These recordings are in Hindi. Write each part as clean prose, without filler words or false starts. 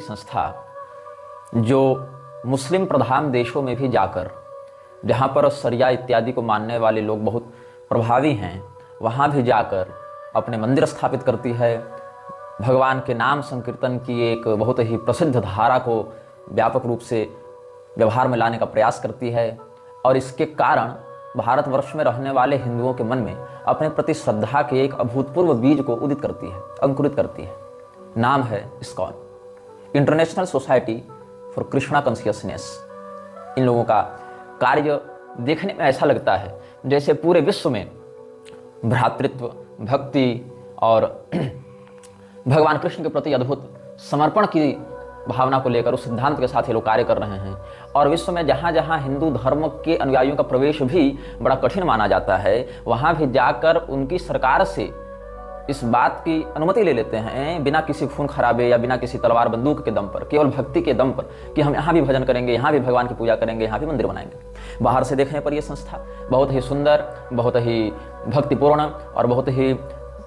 ऐसी संस्था जो मुस्लिम प्रधान देशों में भी जाकर, जहाँ पर शरिया इत्यादि को मानने वाले लोग बहुत प्रभावी हैं, वहाँ भी जाकर अपने मंदिर स्थापित करती है। भगवान के नाम संकीर्तन की एक बहुत ही प्रसिद्ध धारा को व्यापक रूप से व्यवहार में लाने का प्रयास करती है और इसके कारण भारतवर्ष में रहने वाले हिंदुओं के मन में अपने प्रति श्रद्धा के एक अभूतपूर्व बीज को उदित करती है, अंकुरित करती है। नाम है ISKCON, international society for Krishna consciousness. इन लोगों का कार्य देखने में ऐसा लगता है जैसे पूरे विश्व में भ्रातृत्व, भक्ति और भगवान कृष्ण के प्रति अद्भुत समर्पण की भावना को लेकर उस सिद्धांत के साथ ये लोग कार्य कर रहे हैं। और विश्व में जहाँ जहाँ हिंदू धर्म के अनुयायियों का प्रवेश भी बड़ा कठिन माना जाता है, वहाँ भी जाकर उनकी सरकार से इस बात की अनुमति ले लेते हैं, बिना किसी खून खराबे या बिना किसी तलवार बंदूक के दम पर, केवल भक्ति के दम पर, कि हम यहाँ भी भजन करेंगे, यहाँ भी भगवान की पूजा करेंगे, यहाँ भी मंदिर बनाएंगे। बाहर से देखने पर यह संस्था बहुत ही सुंदर, बहुत ही भक्तिपूर्ण और बहुत ही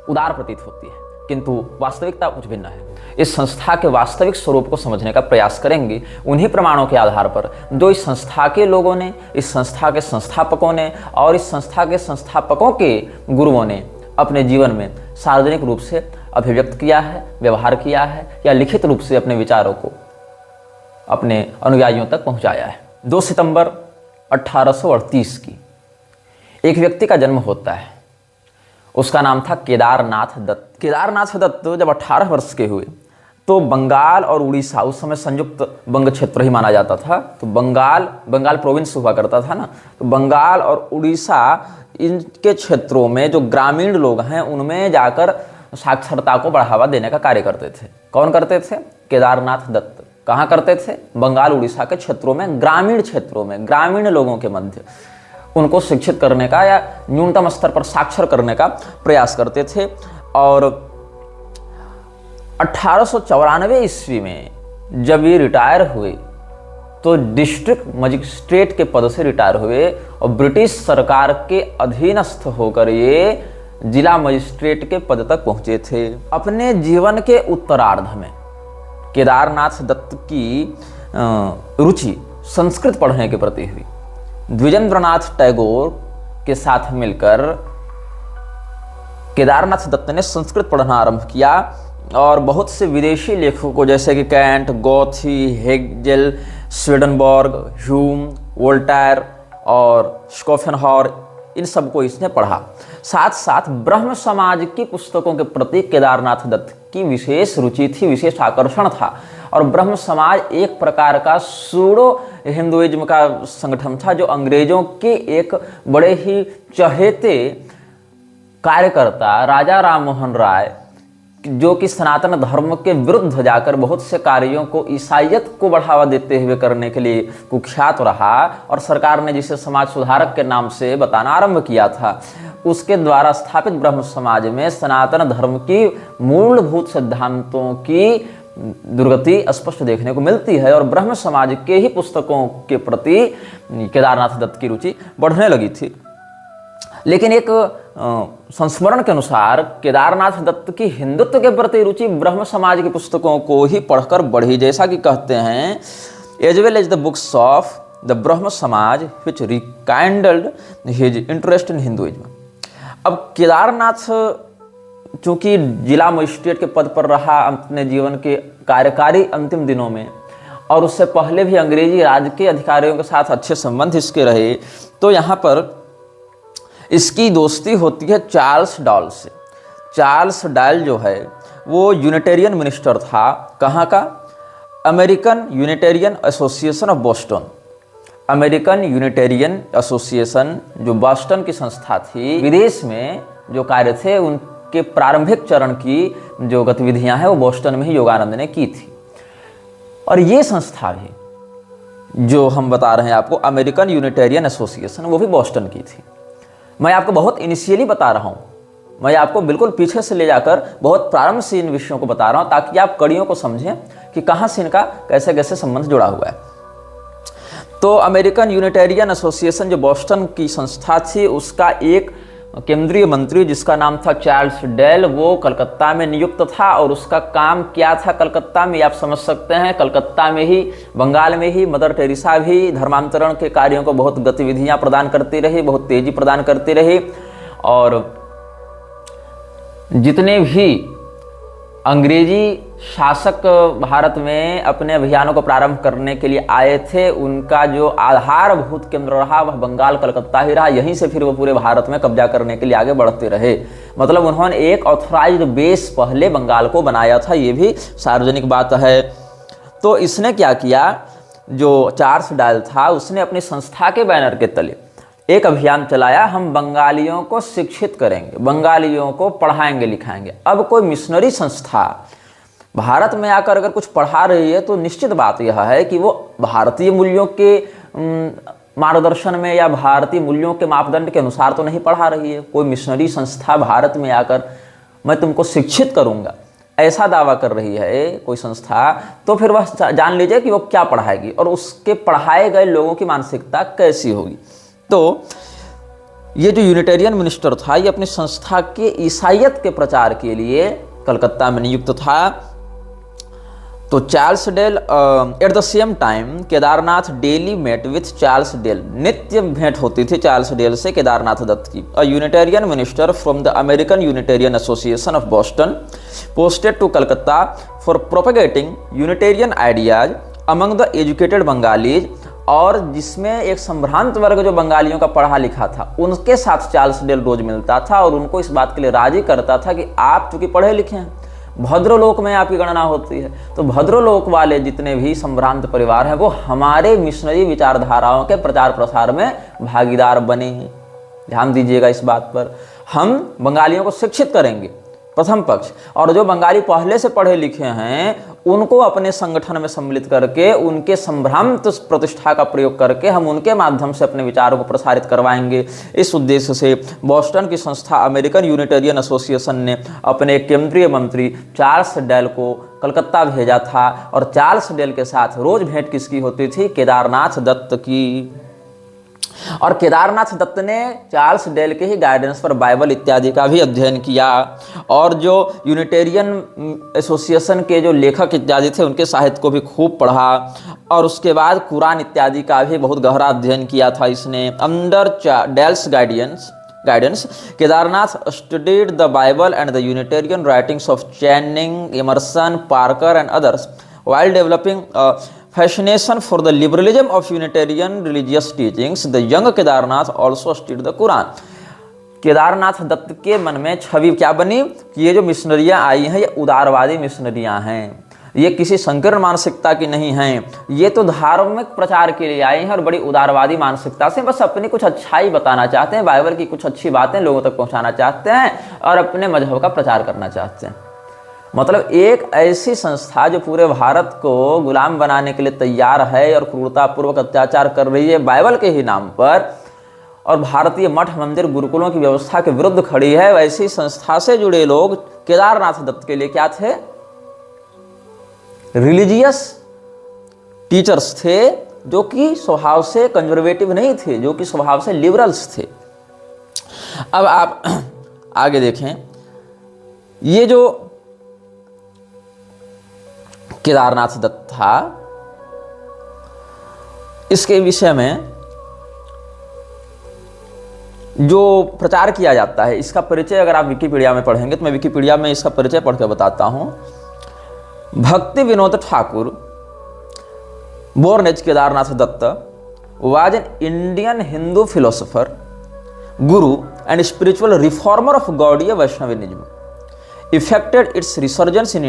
उदार प्रतीत होती है, किंतु वास्तविकता कुछ भिन्न है। इस संस्था के वास्तविक स्वरूप को समझने का प्रयास करेंगे उन्हीं प्रमाणों के आधार पर जो इस संस्था के लोगों ने, इस संस्था के संस्थापकों ने और इस संस्था के संस्थापकों के गुरुओं ने अपने जीवन में सार्वजनिक रूप से अभिव्यक्त किया है, व्यवहार किया है या लिखित रूप से अपने विचारों को अपने अनुयायियों तक पहुंचाया है। 2 सितंबर 1838 की एक व्यक्ति का जन्म होता है। उसका नाम था केदारनाथ दत्त। केदारनाथ दत्त जब 18 वर्ष के हुए तो बंगाल और उड़ीसा, उस समय संयुक्त बंग क्षेत्र ही माना जाता था, तो बंगाल प्रोविंस हुआ करता था ना, तो बंगाल और उड़ीसा इनके क्षेत्रों में जो ग्रामीण लोग हैं उनमें जाकर साक्षरता को बढ़ावा देने का कार्य करते थे। कौन करते थे? केदारनाथ दत्त। कहाँ करते थे? बंगाल उड़ीसा के क्षेत्रों में, ग्रामीण क्षेत्रों में, ग्रामीण लोगों के मध्य उनको शिक्षित करने का या न्यूनतम स्तर पर साक्षर करने का प्रयास करते थे। और 1894 ईस्वी में जब ये रिटायर हुए तो डिस्ट्रिक्ट मजिस्ट्रेट के पद से रिटायर हुए और ब्रिटिश सरकार के अधीनस्थ होकर ये जिला मजिस्ट्रेट के पद तक पहुंचे थे। अपने जीवन के उत्तरार्ध में केदारनाथ दत्त की रुचि संस्कृत पढ़ने के प्रति हुई। द्विजेंद्रनाथ टैगोर के साथ मिलकर केदारनाथ दत्त ने संस्कृत पढ़ना आरंभ किया और बहुत से विदेशी लेखकों जैसे कि कैंट, गॉथी, हेगेल, स्वीडनबर्ग, ह्यूम, वोल्टायर और स्कोपेनहावर, इन सबको इसने पढ़ा। साथ साथ ब्रह्म समाज की पुस्तकों के प्रति केदारनाथ दत्त की विशेष रुचि थी, विशेष आकर्षण था। और ब्रह्म समाज एक प्रकार का सूडो हिंदुइज्म का संगठन था जो अंग्रेजों के एक बड़े ही चहेते कार्यकर्ता राजा राम मोहन राय, जो कि सनातन धर्म के विरुद्ध जाकर बहुत से कार्यों को ईसाइयत को बढ़ावा देते हुए करने के लिए कुख्यात रहा और सरकार ने जिसे समाज सुधारक के नाम से बताना आरंभ किया था, उसके द्वारा स्थापित ब्रह्म समाज में सनातन धर्म की मूलभूत सिद्धांतों की दुर्गति स्पष्ट देखने को मिलती है। और ब्रह्म समाज के ही पुस्तकों के प्रति केदारनाथ दत्त की रुचि बढ़ने लगी थी। लेकिन एक संस्मरण के अनुसार केदारनाथ दत्त की हिंदुत्व के प्रति रुचि ब्रह्म समाज की पुस्तकों को ही पढ़कर बढ़ी, जैसा कि कहते हैं, as well as the books of the Brahmo Samaj which rekindled his interest in Hinduism. अब केदारनाथ चूंकि जिला मजिस्ट्रेट के पद पर रहा अपने जीवन के कार्यकारी अंतिम दिनों में, और उससे पहले भी अंग्रेजी राज के अधिकारियों के साथ अच्छे संबंध इसके रहे, तो यहाँ पर इसकी दोस्ती होती है चार्ल्स डॉल से। चार्ल्स डॉल जो है वो यूनिटेरियन मिनिस्टर था। कहाँ का? American Unitarian association of Boston. American Unitarian association जो बॉस्टन की संस्था थी, विदेश में जो कार्य थे उनके प्रारंभिक चरण की जो गतिविधियां हैं वो बोस्टन में ही योगानंद ने की थी। और ये संस्था भी जो हम बता रहे हैं आपको, अमेरिकन यूनिटेरियन एसोसिएशन, वो भी बोस्टन की थी। मैं आपको बहुत इनिशियली बता रहा हूँ, मैं आपको बिल्कुल पीछे से ले जाकर बहुत प्रारंभ से इन विषयों को बता रहा हूँ ताकि आप कड़ियों को समझें कि कहाँ से इनका कैसे कैसे संबंध जुड़ा हुआ है। तो अमेरिकन यूनिटेरियन एसोसिएशन जो बोस्टन की संस्था थी, उसका एक केंद्रीय मंत्री जिसका नाम था चार्ल्स डेल, वो कलकत्ता में नियुक्त था। और उसका काम क्या था कलकत्ता में, आप समझ सकते हैं। कलकत्ता में ही, बंगाल में ही मदर टेरेसा भी धर्मांतरण के कार्यों को बहुत गतिविधियां प्रदान करती रही, बहुत तेजी प्रदान करती रही। और जितने भी अंग्रेजी शासक भारत में अपने अभियानों को प्रारंभ करने के लिए आए थे, उनका जो आधारभूत केंद्र रहा वह बंगाल, कलकत्ता ही रहा। यहीं से फिर वो पूरे भारत में कब्जा करने के लिए आगे बढ़ते रहे। मतलब उन्होंने एक ऑथराइज्ड बेस पहले बंगाल को बनाया था, ये भी सार्वजनिक बात है। तो इसने क्या किया, जो चार्ल्स डायल था उसने अपनी संस्था के बैनर के तले एक अभियान चलाया, हम बंगालियों को शिक्षित करेंगे, बंगालियों को पढ़ाएंगे लिखाएंगे। अब कोई मिशनरी संस्था भारत में आकर अगर कुछ पढ़ा रही है तो निश्चित बात यह है कि वो भारतीय मूल्यों के मार्गदर्शन में या भारतीय मूल्यों के मापदंड के अनुसार तो नहीं पढ़ा रही है। कोई मिशनरी संस्था भारत में आकर मैं तुमको शिक्षित करूंगा ऐसा दावा कर रही है कोई संस्था, तो फिर वह जान लीजिए कि वो क्या पढ़ाएगी और उसके पढ़ाए गए लोगों की मानसिकता कैसी होगी। तो ये जो यूनिटेरियन मिनिस्टर था, ये अपनी संस्था के ईसाइयत के प्रचार के लिए कलकत्ता में नियुक्त था। तो Charles Dall at the same time Kedarnath daily met with Charles Dall, नित्य भेंट होती थी चार्ल्स डेल से केदारनाथ दत्त की। A Unitarian minister from the American Unitarian association of Boston posted to Calcutta for propagating Unitarian ideas among the educated Bengalis, और जिसमें एक संभ्रांत वर्ग जो बंगालियों का पढ़ा लिखा था उनके साथ चार्ल्स डेल रोज मिलता था और उनको इस बात के लिए राजी करता था कि आप चूंकि पढ़े लिखे हैं, भद्रलोक में आपकी गणना होती है, तो भद्रलोक वाले जितने भी संभ्रांत परिवार हैं वो हमारे मिशनरी विचारधाराओं के प्रचार प्रसार में भागीदार बने हैं। ध्यान दीजिएगा इस बात पर। हम बंगालियों को शिक्षित करेंगे प्रथम पक्ष, और जो बंगाली पहले से पढ़े लिखे हैं उनको अपने संगठन में सम्मिलित करके उनके संभ्रांत प्रतिष्ठा का प्रयोग करके हम उनके माध्यम से अपने विचारों को प्रसारित करवाएंगे। इस उद्देश्य से बोस्टन की संस्था अमेरिकन यूनिटेरियन एसोसिएशन ने अपने केंद्रीय मंत्री चार्ल्स डेल को कलकत्ता भेजा था। और चार्ल्स डेल के साथ रोज भेंट किसकी होती थी, केदारनाथ दत्त की। और केदारनाथ दत्त ने चार्ल्स डेल के ही गाइडेंस पर बाइबल इत्यादि का भी अध्ययन किया, और जो यूनिटेरियन एसोसिएशन के जो लेखक इत्यादि थे उनके साहित्य को भी खूब पढ़ा, और उसके बाद कुरान इत्यादि का भी बहुत गहरा अध्ययन किया था इसने। Under Dall's guidance Kedarnath studied the Bible and the Unitarian writings of Channing, Emerson, Parker and others while developing a fascination for the liberalism of Unitarian religious teachings. The young Kedarnath also studied the Quran. Kedarnath Dutt के मन में छवि क्या बनी कि ये जो मिशनरियाँ आई हैं ये उदारवादी मिशनरियाँ हैं, ये किसी संकीर्ण मानसिकता की नहीं हैं, ये तो धार्मिक प्रचार के लिए आई हैं और बड़ी उदारवादी मानसिकता से बस अपनी कुछ अच्छाई बताना चाहते हैं, बाइबल की कुछ अच्छी बातें लोगों तक पहुँचाना चाहते हैं और अपने मजहब का प्रचार करना चाहते हैं। मतलब एक ऐसी संस्था जो पूरे भारत को गुलाम बनाने के लिए तैयार है और क्रूरतापूर्वक अत्याचार कर रही है बाइबल के ही नाम पर, और भारतीय मठ मंदिर गुरुकुलों की व्यवस्था के विरुद्ध खड़ी है, वैसी संस्था से जुड़े लोग केदारनाथ दत्त के लिए क्या थे, रिलीजियस टीचर्स थे, जो कि स्वभाव से कंजर्वेटिव नहीं थे, जो कि स्वभाव से लिबरल्स थे। अब आप आगे देखें, ये जो केदारनाथ दत्त था इसके विषय में जो प्रचार किया जाता है इसका परिचय अगर आप विकिपीडिया में पढ़ेंगे तो मैं विकिपीडिया में इसका परिचय पढ़ के बताता हूं। Bhakti Vinod Thakur born as Kedarnath Dutt was an Indian Hindu philosopher, guru and spiritual reformer of Gaudiya Vaishnavism, who effected its resurgence in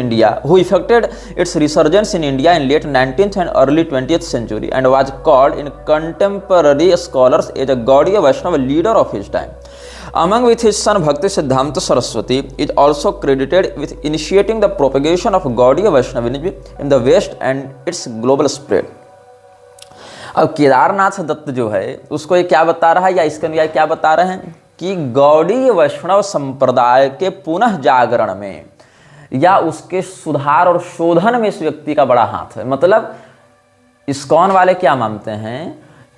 India in late 19th and early 20th century, and was called in contemporary scholars as a Gaudiya Vaishnava leader of his time. Among with his son Bhakti Siddhanta Saraswati is also credited with initiating the propagation of Gaudiya Vaishnavism in the West and its global spread. अब केदारनाथ दत्त जो है उसको ये क्या बता रहा है, या इसके अनुयायी क्या बता रहे हैं कि गौड़ीय वैष्णव संप्रदाय के पुनः जागरण में या उसके सुधार और शोधन में इस व्यक्ति का बड़ा हाथ है। मतलब इस्कॉन वाले क्या मानते हैं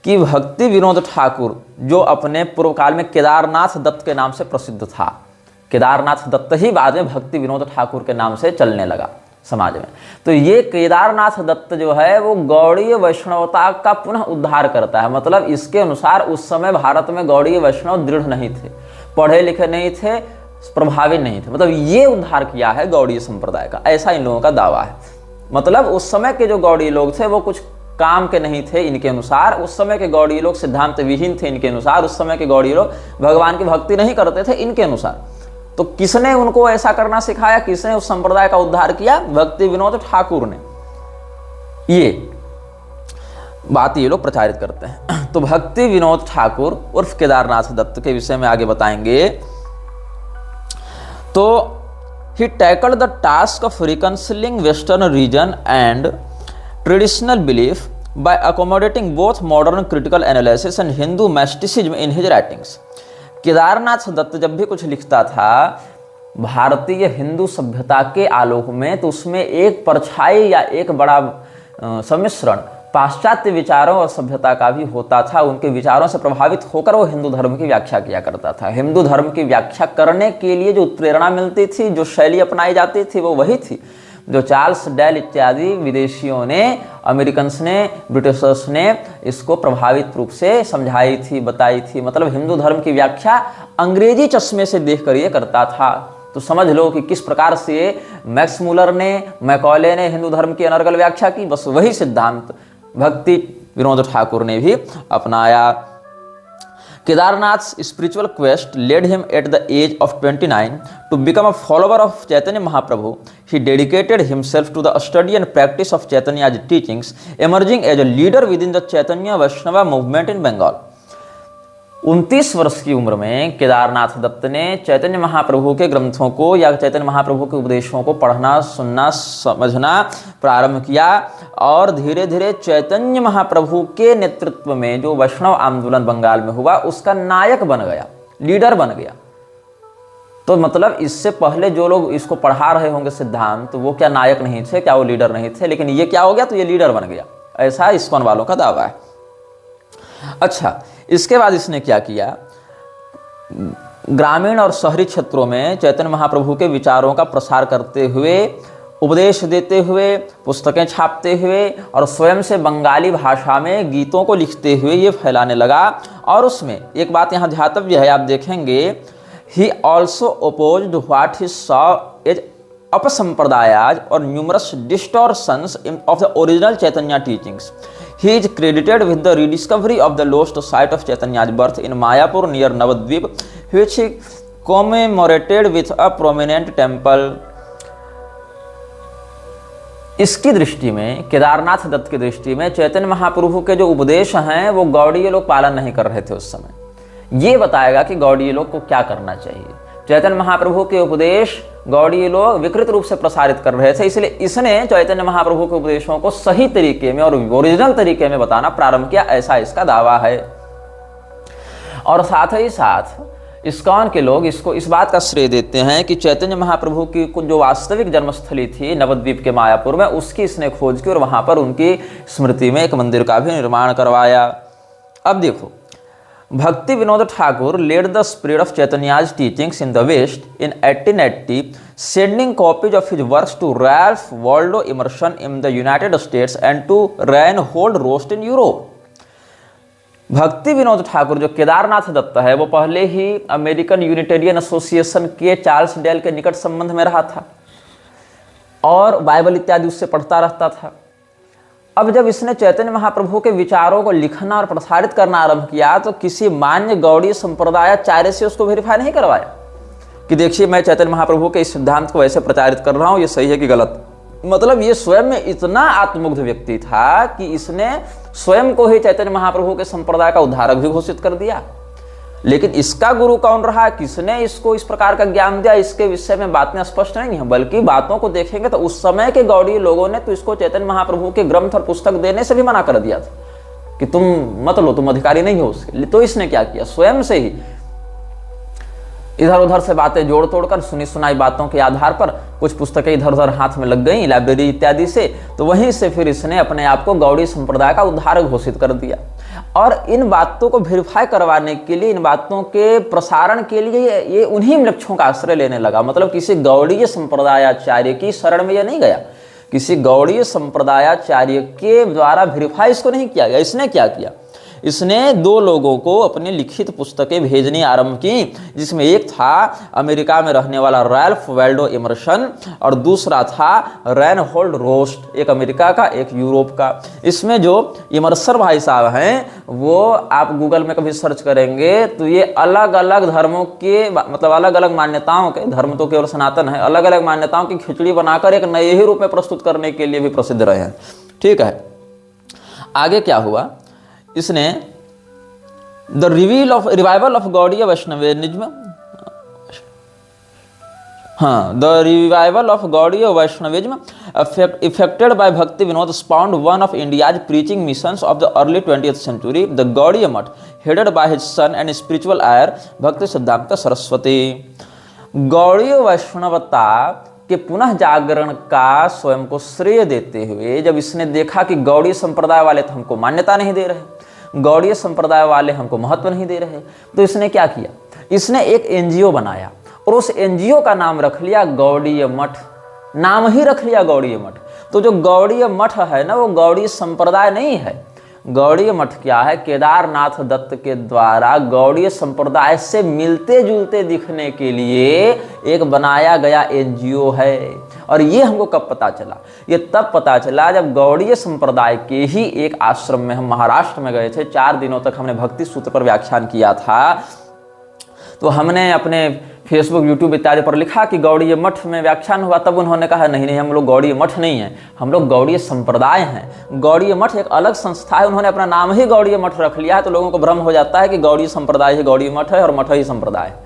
कि भक्ति विनोद ठाकुर जो अपने पूर्व काल में केदारनाथ दत्त के नाम से प्रसिद्ध था, केदारनाथ दत्त ही बाद में भक्ति विनोद ठाकुर के नाम से चलने लगा समाज में। तो ये केदारनाथ दत्त जो है वो गौड़ीय वैष्णवता का पुनः उद्धार करता है। मतलब इसके अनुसार उस समय भारत में गौड़ीय वैष्णव दृढ़ नहीं थे, पढ़े लिखे नहीं थे, प्रभावी नहीं थे। मतलब ये उद्धार किया है गौड़ीय संप्रदाय का, ऐसा इन लोगों का दावा है। मतलब उस समय के जो गौड़ीय लोग थे वो कुछ काम के नहीं थे इनके अनुसार। उस समय के गौड़ीय लोग सिद्धांत विहीन थे इनके अनुसार। उस समय के गौड़ीय लोग भगवान की भक्ति नहीं करते थे इनके अनुसार। तो किसने उनको ऐसा करना सिखाया, किसने उस संप्रदाय का उद्धार किया? भक्ति विनोद ठाकुर ने। ये बात ये लोग प्रचारित करते हैं। तो भक्ति विनोद ठाकुर उर्फ केदारनाथ दत्त के विषय में आगे बताएंगे। तो he tackled the task of reconciling Western region and traditional belief by accommodating both modern critical analysis and Hindu mysticism in his writings. Kedarnath Dutt जब भी कुछ लिखता था भारतीय हिंदू सभ्यता के आलोक में, तो उसमें एक परछाई या एक बड़ा सम्मिश्रण पाश्चात्य विचारों और सभ्यता का भी होता था। उनके विचारों से प्रभावित होकर वो हिंदू धर्म की व्याख्या किया करता था। हिंदू धर्म की व्याख्या करने के लिए जो प्रेरणा मिलती थी, जो शैली अपनाई जाती थी, वो वही थी जो चार्ल्स डैल इत्यादि विदेशियों ने, अमेरिकन्स ने, ब्रिटिशर्स ने इसको प्रभावित रूप से समझाई थी, बताई थी। मतलब हिंदू धर्म की व्याख्या अंग्रेजी चश्मे से देखकर ये करता था। तो समझ लो कि किस प्रकार से मैक्स मुलर ने, मैकॉले ने हिंदू धर्म की अनर्गल व्याख्या की, बस वही सिद्धांत भक्ति विनोद ठाकुर ने भी अपनाया। Kedarnath's spiritual quest led him at the age of 29 to become a follower of Chaitanya Mahaprabhu. He dedicated himself to the study and practice of Chaitanya's teachings, emerging as a leader within the Chaitanya Vaishnava movement in Bengal. 29 वर्ष की उम्र में केदारनाथ दत्त ने चैतन्य महाप्रभु के ग्रंथों को या चैतन्य महाप्रभु के उपदेशों को पढ़ना, सुनना, समझना प्रारंभ किया और धीरे धीरे चैतन्य महाप्रभु के नेतृत्व में जो वैष्णव आंदोलन बंगाल में हुआ उसका नायक बन गया, लीडर बन गया। तो मतलब इससे पहले जो लोग इसको पढ़ा रहे होंगे सिद्धांत, तो वो क्या नायक नहीं थे, क्या वो लीडर नहीं थे? लेकिन ये क्या हो गया? तो ये लीडर बन गया, ऐसा इस्कॉन वालों का दावा है। अच्छा, इसके बाद इसने क्या किया? ग्रामीण और शहरी क्षेत्रों में चैतन्य महाप्रभु के विचारों का प्रसार करते हुए, उपदेश देते हुए, पुस्तकें छापते हुए और स्वयं से बंगाली भाषा में गीतों को लिखते हुए ये फैलाने लगा। और उसमें एक बात यहाँ ध्यातव्य है, आप देखेंगे, he also opposed what he saw as apasampradayas और numerous distortions of the original Chaitanya teachings. He is credited with the rediscovery of the lost site of Chaitanya's birth in Mayapur near Navadvip, which he commemorated with a prominent temple. इसकी दृष्टि में, केदारनाथ दत्त की दृष्टि में, चैतन्य महाप्रभु के जो उपदेश हैं वो गौड़ीय लोग पालन नहीं कर रहे थे उस समय। ये बताएगा कि गौड़ीय लोग को क्या करना चाहिए। चैतन्य महाप्रभु के उपदेश गौड़ीय लोग विकृत रूप से प्रसारित कर रहे थे, इसलिए इसने चैतन्य महाप्रभु के उपदेशों को सही तरीके में और ओरिजिनल तरीके में बताना प्रारंभ किया, ऐसा इसका दावा है। और साथ ही साथ इस्कॉन के लोग इसको इस बात का श्रेय देते हैं कि चैतन्य महाप्रभु की जो वास्तविक जन्मस्थली थी नवद्वीप के मायापुर में, उसकी इसने खोज की और वहां पर उनकी स्मृति में एक मंदिर का भी निर्माण करवाया। अब देखो, भक्ति Vinod Thakur led the spread of Chaitanya's teachings in the West in 1880, sending copies of his works to Ralph Waldo Emerson in the United States and to Reinhold Rost in Europe. भक्ति विनोद ठाकुर जो केदारनाथ दत्त है वो पहले ही अमेरिकन यूनिटेरियन एसोसिएशन के चार्ल्स डेल के निकट संबंध में रहा था और बाइबल इत्यादि उससे पढ़ता रहता था। अब जब इसने चैतन्य महाप्रभु के विचारों को लिखना और प्रसारित करना आरंभ किया तो किसी मान्य गौड़ीय संप्रदायाचार्य से उसको वेरीफाई नहीं करवाया कि देखिए मैं चैतन्य महाप्रभु के इस सिद्धांत को ऐसे प्रचारित कर रहा हूं, ये सही है कि गलत। मतलब ये स्वयं में इतना आत्ममुग्ध व्यक्ति था कि इसने स्वयं को ही चैतन्य महाप्रभु के संप्रदाय का उद्धारक भी घोषित कर दिया। लेकिन इसका गुरु कौन रहा, किसने इसको इस प्रकार का ज्ञान दिया, इसके विषय में बातें स्पष्ट नहीं है। बल्कि बातों को देखेंगे तो उस समय के गौड़ीय लोगों ने तो इसको चैतन्य महाप्रभु के ग्रंथ और पुस्तक देने से भी मना कर दिया था कि तुम मत लो, तुम अधिकारी नहीं हो उसके। तो इसने क्या किया, स्वयं से ही इधर उधर से बातें जोड़ तोड़कर सुनी सुनाई बातों के आधार पर कुछ पुस्तकें इधर उधर हाथ में लग गई लाइब्रेरी इत्यादि से, तो वहीं से फिर इसने अपने आप को गौड़ी संप्रदाय का उद्धारक घोषित कर दिया। और इन बातों को वेरीफाई करवाने के लिए, इन बातों के प्रसारण के लिए ये उन्हीं लक्ष्यों का आश्रय लेने लगा। मतलब किसी गौड़ीय संप्रदायाचार्य की शरण में यह नहीं गया, किसी गौड़ीय संप्रदायाचार्य के द्वारा वेरीफाई इसको नहीं किया गया। इसने क्या किया, इसने दो लोगों को अपनी लिखित पुस्तकें भेजनी आरंभ की, जिसमें एक था अमेरिका में रहने वाला रैल्फ वाल्डो इमर्सन और दूसरा था रेनहोल्ड रोस्ट, एक अमेरिका का एक यूरोप का। इसमें जो इमर्सन भाई साहब हैं वो आप गूगल में कभी सर्च करेंगे तो ये अलग अलग धर्मों के, मतलब अलग अलग मान्यताओं के, धर्म तो केवल सनातन है, अलग अलग मान्यताओं की खिचड़ी बनाकर एक नए ही रूप में प्रस्तुत करने के लिए भी प्रसिद्ध रहे हैं। ठीक है, आगे क्या हुआ, इसने the revival of Gaudiya Vaishnavism, the revival of Gaudiya Vaishnavism effected by Bhakti Vinod spawned one of India's preaching missions of the early 20th century, the Gaudiya Math headed by his son and spiritual heir Bhakti Siddhanta Saraswati. Gaudiya वैष्णवता के पुनः जागरण का स्वयं को श्रेय देते हुए जब इसने देखा कि गौड़ीय संप्रदाय वाले तो हमको मान्यता नहीं दे रहे, गौड़ीय संप्रदाय वाले हमको महत्व नहीं दे रहे, तो इसने क्या किया, इसने एक एनजीओ बनाया और उस एनजीओ का नाम रख लिया गौड़ीय मठ। नाम ही रख लिया गौड़ीय मठ। तो जो गौड़ीय मठ है ना, वो गौड़ीय संप्रदाय नहीं है। गौड़ीय मठ क्या है, केदारनाथ दत्त के द्वारा गौड़ीय संप्रदाय से मिलते जुलते दिखने के लिए एक बनाया गया एनजीओ है। और ये हमको कब पता चला, ये तब पता चला जब गौड़ीय संप्रदाय के ही एक आश्रम में हम महाराष्ट्र में गए थे। 4 दिनों तक हमने भक्ति सूत्र पर व्याख्यान किया था। तो हमने अपने फेसबुक, यूट्यूब इत्यादि पर लिखा कि गौड़ीय मठ में व्याख्यान हुआ, तब उन्होंने कहा नहीं नहीं, हम लोग गौड़ीय मठ नहीं हैं, हम लोग गौड़ीय संप्रदाय हैं। गौड़ीय मठ एक अलग संस्था है, उन्होंने अपना नाम ही गौड़ीय मठ रख लिया है। तो लोगों को भ्रम हो जाता है कि गौड़ीय संप्रदाय ही गौड़ीय मठ है और मठ ही संप्रदाय है।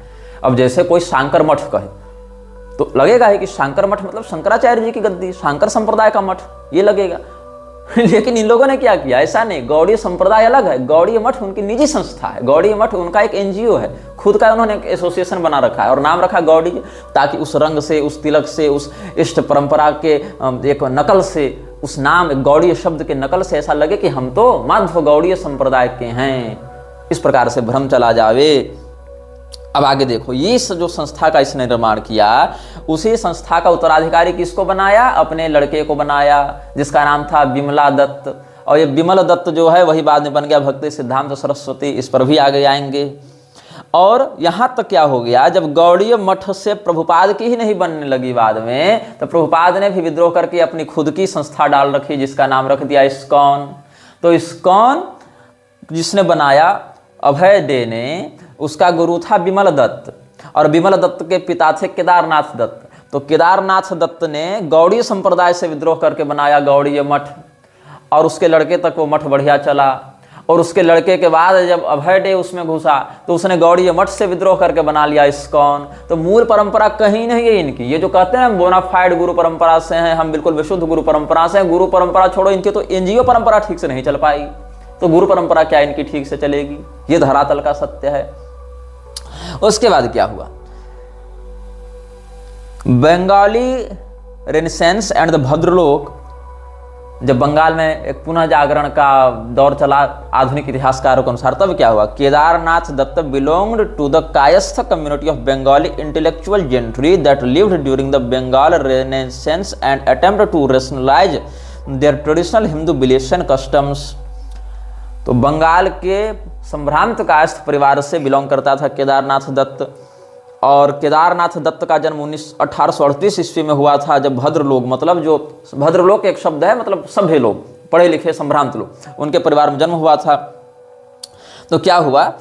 अब जैसे कोई शांकर मठ कहे तो लगेगा है कि शांकर मठ मतलब शंकराचार्य जी की गद्दी, शांकर संप्रदाय का मठ, ये लगेगा। लेकिन इन लोगों ने क्या किया, ऐसा नहीं, गौड़ीय संप्रदाय अलग है, गौड़ीय मठ उनकी निजी संस्था है, गौड़ीय मठ उनका एक एनजीओ है, खुद का उन्होंने एक एसोसिएशन बना रखा है और नाम रखा गौड़ीय, ताकि उस रंग से, उस तिलक से, उस इष्ट परंपरा के एक नकल से, उस नाम गौड़ीय शब्द के नकल से ऐसा लगे कि हम तो माध्व गौड़ीय संप्रदाय के हैं। इस प्रकार से भ्रम चला जावे। अब आगे देखो, ये जो संस्था का इसने निर्माण किया, उसी संस्था का उत्तराधिकारी किसको बनाया, अपने लड़के को बनाया, जिसका नाम था बिमला दत्त। और ये बिमल दत्त जो है वही बाद में बन गया भक्ति सिद्धांत सरस्वती। इस पर भी आगे आएंगे। और यहाँ तक क्या हो गया, जब गौड़ीय मठ से प्रभुपाद की ही नहीं बनने लगी बाद में, तो प्रभुपाद ने भी विद्रोह करके अपनी खुद की संस्था डाल रखी, जिसका नाम रख दिया इस्कॉन। तो इस्कॉन जिसने बनाया अभय डे ने, उसका गुरु था बिमल दत्त और बिमल दत्त के पिता थे केदारनाथ दत्त। तो केदारनाथ दत्त ने गौड़ीय संप्रदाय से विद्रोह करके बनाया गौड़ीय मठ और उसके लड़के तक वो मठ बढ़िया चला। और उसके लड़के के बाद जब अभय डे उसमें घुसा तो उसने गौड़ीय मठ से विद्रोह करके बना लिया इस्कॉन। तो मूल परंपरा कहीं नहीं है इनकी। ये जो कहते हैं हम बोनाफाइड गुरु परंपरा से हैं, हम बिल्कुल विशुद्ध गुरु परंपरा से हैं, गुरु परंपरा छोड़ो, इनकी तो एनजीओ परंपरा ठीक से नहीं चल पाई, तो गुरु परंपरा क्या इनकी ठीक से चलेगी? ये धरातल का सत्य है। उसके बाद क्या हुआ, Bengali renaissance and the bhadralok, जब बंगाल में एक पुनः जागरण का दौर चला आधुनिक इतिहासकारों के अनुसार, तब क्या हुआ, Kedarnath Dutt belonged to the Kayastha community of Bengali intellectual gentry that lived during the Bengal renaissance and attempt to rationalise their traditional Hindu beliefs and customs. तो बंगाल के संभ्रांत कायस्थ परिवार से बिलोंग करता था केदारनाथ दत्त। और केदारनाथ दत्त का जन्म 1838 ईस्वी में हुआ था, जब भद्रलोक, मतलब जो भद्रलोक एक शब्द है, मतलब सभ्य लोग, पढ़े लिखे संभ्रांत लोग, उनके परिवार में जन्म हुआ था। तो क्या हुआ,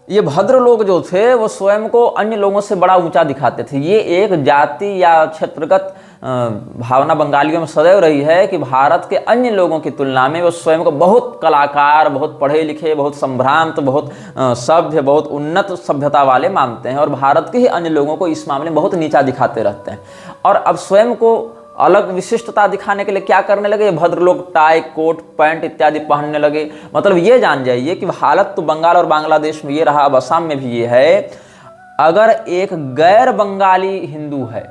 ये भद्र लोग जो थे वो स्वयं को अन्य लोगों से बड़ा ऊंचा दिखाते थे। ये एक जाति या क्षेत्रगत भावना बंगालियों में सदैव रही है कि भारत के अन्य लोगों की तुलना में वो स्वयं को बहुत कलाकार, बहुत पढ़े लिखे, बहुत संभ्रांत, बहुत सभ्य, बहुत उन्नत सभ्यता वाले मानते हैं और भारत के ही अन्य लोगों को इस मामले में बहुत नीचा दिखाते रहते हैं। और अब स्वयं को अलग विशिष्टता दिखाने के लिए क्या करने लगे, भद्रलोक टाई, कोट, पैंट इत्यादि पहनने लगे। मतलब ये जान जाइए कि हालत तो बंगाल और बांग्लादेश में ये रहा, अब असम में भी ये है। अगर एक गैर बंगाली हिंदू है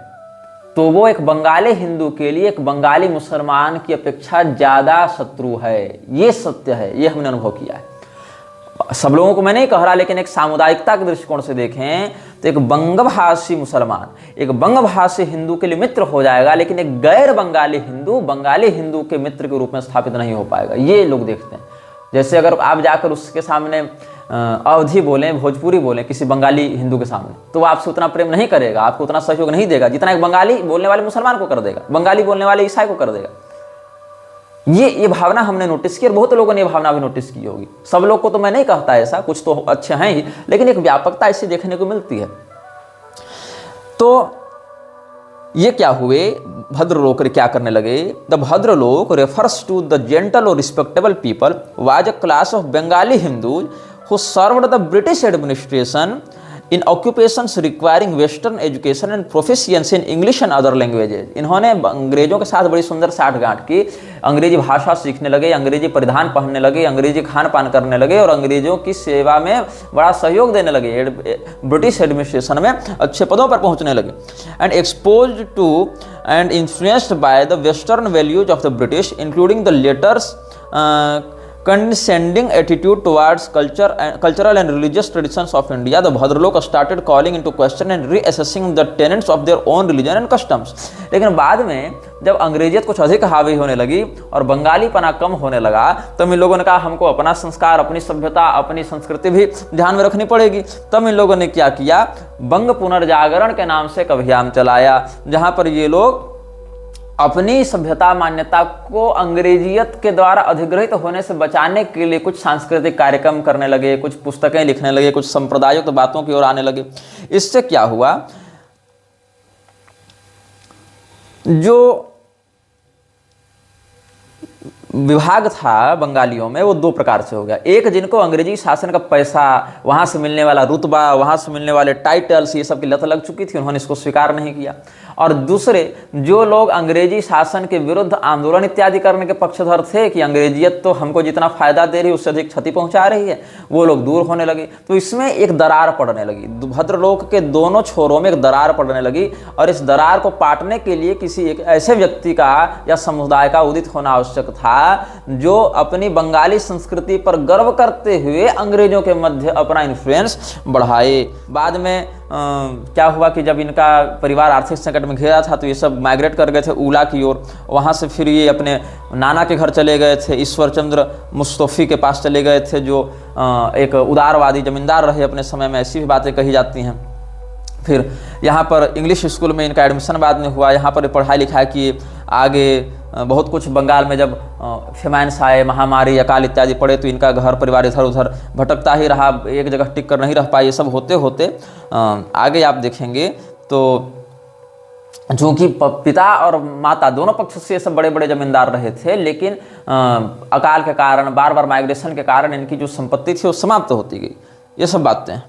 तो वो एक बंगाली हिंदू के लिए एक बंगाली मुसलमान की अपेक्षा ज्यादा शत्रु है। ये सत्य है, ये हमने अनुभव किया है। सब लोगों को मैं नहीं कह रहा, लेकिन एक सामुदायिकता के दृष्टिकोण से देखें तो एक बंगभाषी मुसलमान एक बंगभाषी हिंदू के लिए मित्र हो जाएगा, लेकिन एक गैर बंगाली हिंदू बंगाली हिंदू के मित्र के रूप में स्थापित नहीं हो पाएगा। ये लोग देखते हैं। जैसे अगर आप जाकर उसके सामने अवधी बोलें, भोजपुरी बोलें किसी बंगाली हिंदू के सामने, तो वो आपसे उतना प्रेम नहीं करेगा, आपको उतना सहयोग नहीं देगा जितना एक बंगाली बोलने वाले मुसलमान को कर देगा, बंगाली बोलने वाले ईसाई को कर देगा। ये भावना हमने नोटिस की और बहुत लोगों ने ये भावना भी नोटिस की होगी। सब लोग को तो मैं नहीं कहता ऐसा, कुछ तो अच्छे हैं ही, लेकिन एक व्यापकता ऐसी देखने को मिलती है। तो ये क्या हुए, भद्रलोक क्या करने लगे? The bhadralok refers to the gentle और respectable people was a class of Bengali Hindus who served the British administration in occupations requiring western education and proficiency in English and other languages। इन्होंने अंग्रेजों के साथ बड़ी सुंदर साठगांठ की, अंग्रेजी भाषा सीखने लगे, अंग्रेजी परिधान पहनने लगे, अंग्रेजी खान पान करने लगे और अंग्रेजों की सेवा में बड़ा सहयोग देने लगे, ब्रिटिश एडमिनिस्ट्रेशन में अच्छे पदों पर पहुंचने लगे। And exposed to and influenced by the western values of the British including the latter's condescending attitude towards cultural and religious traditions of India, the Bhadralok started calling into question and reassessing the tenets of their own religion and customs। लेकिन बाद में जब अंग्रेजियत कुछ अधिक हावी होने लगी और बंगालीपना कम होने लगा, तब इन लोगों ने कहा हमको अपना संस्कार, अपनी सभ्यता, अपनी संस्कृति भी ध्यान में रखनी पड़ेगी। तब इन लोगों ने क्या किया, बंग पुनर्जागरण के नाम से एक अभियान चलाया, जहां पर ये लोग अपनी सभ्यता मान्यता को अंग्रेजियत के द्वारा अधिग्रहित होने से बचाने के लिए कुछ सांस्कृतिक कार्यक्रम करने लगे, कुछ पुस्तकें लिखने लगे, कुछ संप्रदायों की बातों की ओर आने लगे। इससे क्या हुआ, जो विभाग था बंगालियों में वो दो प्रकार से हो गया। एक, जिनको अंग्रेजी शासन का पैसा, वहां से मिलने वाला रुतबा, वहां से मिलने वाले टाइटल्स, ये सब की लत लग चुकी थी, उन्होंने इसको स्वीकार नहीं किया। और दूसरे, जो लोग अंग्रेजी शासन के विरुद्ध आंदोलन इत्यादि करने के पक्षधर थे कि अंग्रेजियत तो हमको जितना फायदा दे रही है उससे अधिक क्षति पहुंचा रही है, वो लोग दूर होने लगे। तो इसमें एक दरार पड़ने लगी, भद्रलोक के दोनों छोरों में एक दरार पड़ने लगी और इस दरार को पाटने के लिए किसी एक ऐसे व्यक्ति का या समुदाय का उदित होना आवश्यक था जो अपनी बंगाली संस्कृति पर गर्व करते हुए अंग्रेजों के मध्य अपना इन्फ्लुएंस बढ़ाए। बाद में क्या हुआ कि जब इनका परिवार आर्थिक संकट में घिरा था तो ये सब माइग्रेट कर गए थे ऊला की ओर। वहाँ से फिर ये अपने नाना के घर चले गए थे, ईश्वर चंद्र मुस्तफी के पास चले गए थे, जो एक उदारवादी जमींदार रहे अपने समय में, ऐसी भी बातें कही जाती हैं। फिर यहाँ पर इंग्लिश स्कूल में इनका एडमिशन बाद में हुआ, यहाँ पर पढ़ाई लिखाई की। आगे बहुत कुछ बंगाल में जब फेमाइन्स आए, महामारी, अकाल इत्यादि पड़े तो इनका घर परिवार इधर उधर भटकता ही रहा, एक जगह टिक कर नहीं रह पाए। ये सब होते होते आगे आप देखेंगे तो चूँकि पिता और माता दोनों पक्ष से सब बड़े बड़े जमींदार रहे थे, लेकिन अकाल के कारण, बार बार माइग्रेशन के कारण इनकी जो संपत्ति थी वो समाप्त होती गई। ये सब बातें,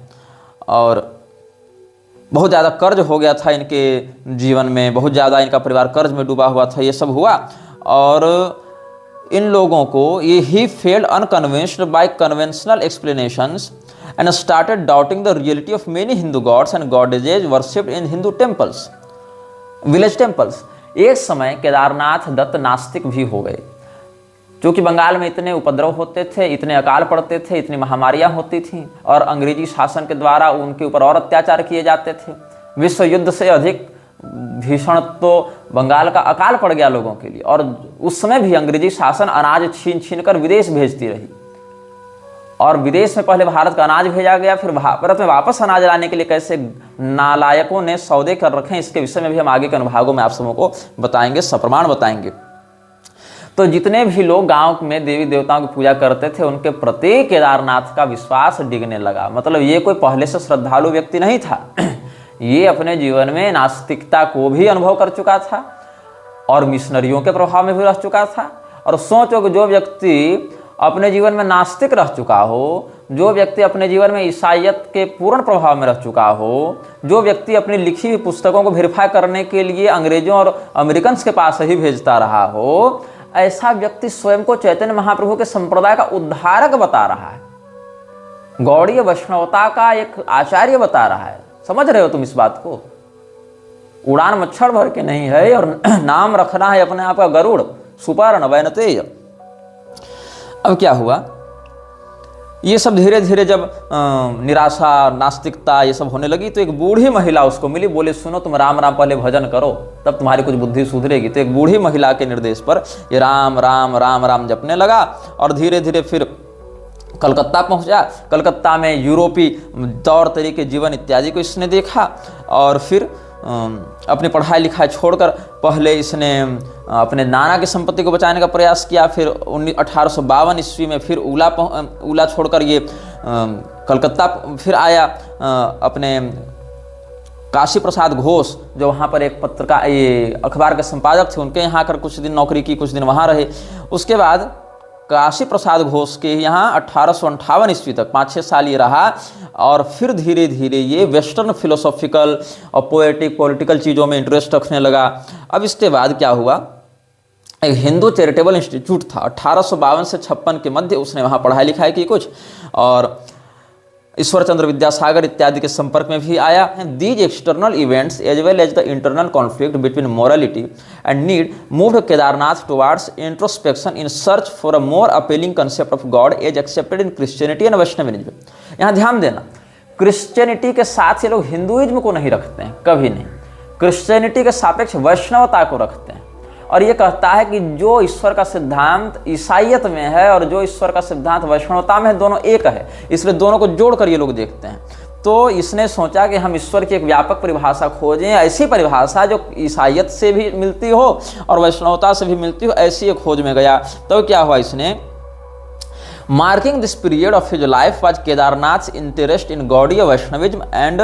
और बहुत ज़्यादा कर्ज हो गया था इनके जीवन में, बहुत ज़्यादा इनका परिवार कर्ज में डूबा हुआ था। ये सब हुआ और इन लोगों को ये he felt unconvinced by conventional explanations and started doubting the reality of many Hindu gods and goddesses worshipped in Hindu temples, village temples. एक समय केदारनाथ दत्त नास्तिक भी हो गए, क्योंकि बंगाल में इतने उपद्रव होते थे, इतने अकाल पड़ते थे, इतनी महामारियां होती थीं और अंग्रेजी शासन के द्वारा उनके ऊपर और अत्याचार किए जाते थे। विश्व युद्ध से अधिक भीषण तो बंगाल का अकाल पड़ गया लोगों के लिए, और उस समय भी अंग्रेजी शासन अनाज छीन छीन कर विदेश भेजती रही, और विदेश में पहले भारत का अनाज भेजा गया, फिर भारत में वापस अनाज लाने के लिए कैसे नालायकों ने सौदे कर रखे, इसके विषय में भी हम आगे के अनुभागों में आप सबों को बताएंगे, सप्रमाण बताएंगे। तो जितने भी लोग गांव में देवी देवताओं की पूजा करते थे, उनके प्रति केदारनाथ का विश्वास डिगने लगा। मतलब ये कोई पहले से श्रद्धालु व्यक्ति नहीं था, ये अपने जीवन में नास्तिकता को भी अनुभव कर चुका था और मिशनरियों के प्रभाव में भी रह चुका था। और सोचो कि जो व्यक्ति अपने जीवन में नास्तिक रह चुका हो, जो व्यक्ति अपने जीवन में ईसाइयत के पूर्ण प्रभाव में रह चुका हो, जो व्यक्ति अपनी लिखी हुई पुस्तकों को वेरीफाई करने के लिए अंग्रेजों और अमेरिकन के पास ही भेजता रहा हो, ऐसा व्यक्ति स्वयं को चैतन्य महाप्रभु के संप्रदाय का उद्धारक बता रहा है, गौड़ीय वैष्णवता का एक आचार्य बता रहा है, समझ रहे हो तुम इस बात को? उड़ान मच्छर भर के नहीं है और नाम रखना है अपने आप का गरुड़, सुपर्ण वैनतेय। अब क्या हुआ, ये सब धीरे धीरे जब निराशा, नास्तिकता ये सब होने लगी, तो एक बूढ़ी महिला उसको मिली, बोले सुनो तुम राम राम पहले भजन करो, तब तुम्हारी कुछ बुद्धि सुधरेगी। तो एक बूढ़ी महिला के निर्देश पर ये राम राम राम राम जपने लगा और धीरे धीरे फिर कलकत्ता पहुंचा। कलकत्ता में यूरोपी तौर तरीके, जीवन इत्यादि को इसने देखा और फिर अपनी पढ़ाई लिखाई छोड़कर पहले इसने अपने नाना की संपत्ति को बचाने का प्रयास किया। फिर 1852 ईस्वी में फिर उला छोड़कर ये कलकत्ता फिर आया। अपने काशी प्रसाद घोष जो वहाँ पर एक पत्रकार, ये अखबार के संपादक थे, उनके यहाँ आकर कुछ दिन नौकरी की, कुछ दिन वहाँ रहे। उसके बाद काशी प्रसाद घोष के यहाँ 1858 ईस्वी तक 5-6 साल ये रहा और फिर धीरे धीरे ये वेस्टर्न फिलोसॉफिकल और पोएटिक पॉलिटिकल चीज़ों में इंटरेस्ट रखने लगा। अब इसके बाद क्या हुआ, एक हिंदू चैरिटेबल इंस्टीट्यूट था, 1852 से 56 के मध्य उसने वहाँ पढ़ाई लिखाई की कुछ, और ईश्वर चंद्र विद्यासागर इत्यादि के संपर्क में भी आया। These external events as well as the internal conflict between morality and need moved Kedarnath towards introspection in search for a more appealing concept of God as accepted in Christianity and Vaishnavism. यहाँ ध्यान देना, क्रिश्चियनिटी के साथ ये लोग हिंदुइज्म को नहीं रखते हैं, कभी नहीं। क्रिश्चियनिटी के सापेक्ष वैष्णवता को रखते हैं और ये कहता है कि जो ईश्वर का सिद्धांत ईसाइयत में है और जो ईश्वर का सिद्धांत वैष्णवता में है, दोनों एक है, इसलिए दोनों को जोड़कर ये लोग देखते हैं। तो इसने सोचा कि हम ईश्वर की एक व्यापक परिभाषा खोजें, ऐसी परिभाषा जो ईसाइयत से भी मिलती हो और वैष्णवता से भी मिलती हो, ऐसी एक खोज में गया। तो क्या हुआ, इसने marking this period of his life was Kedarnath interest in Gaudiya Vaishnavism and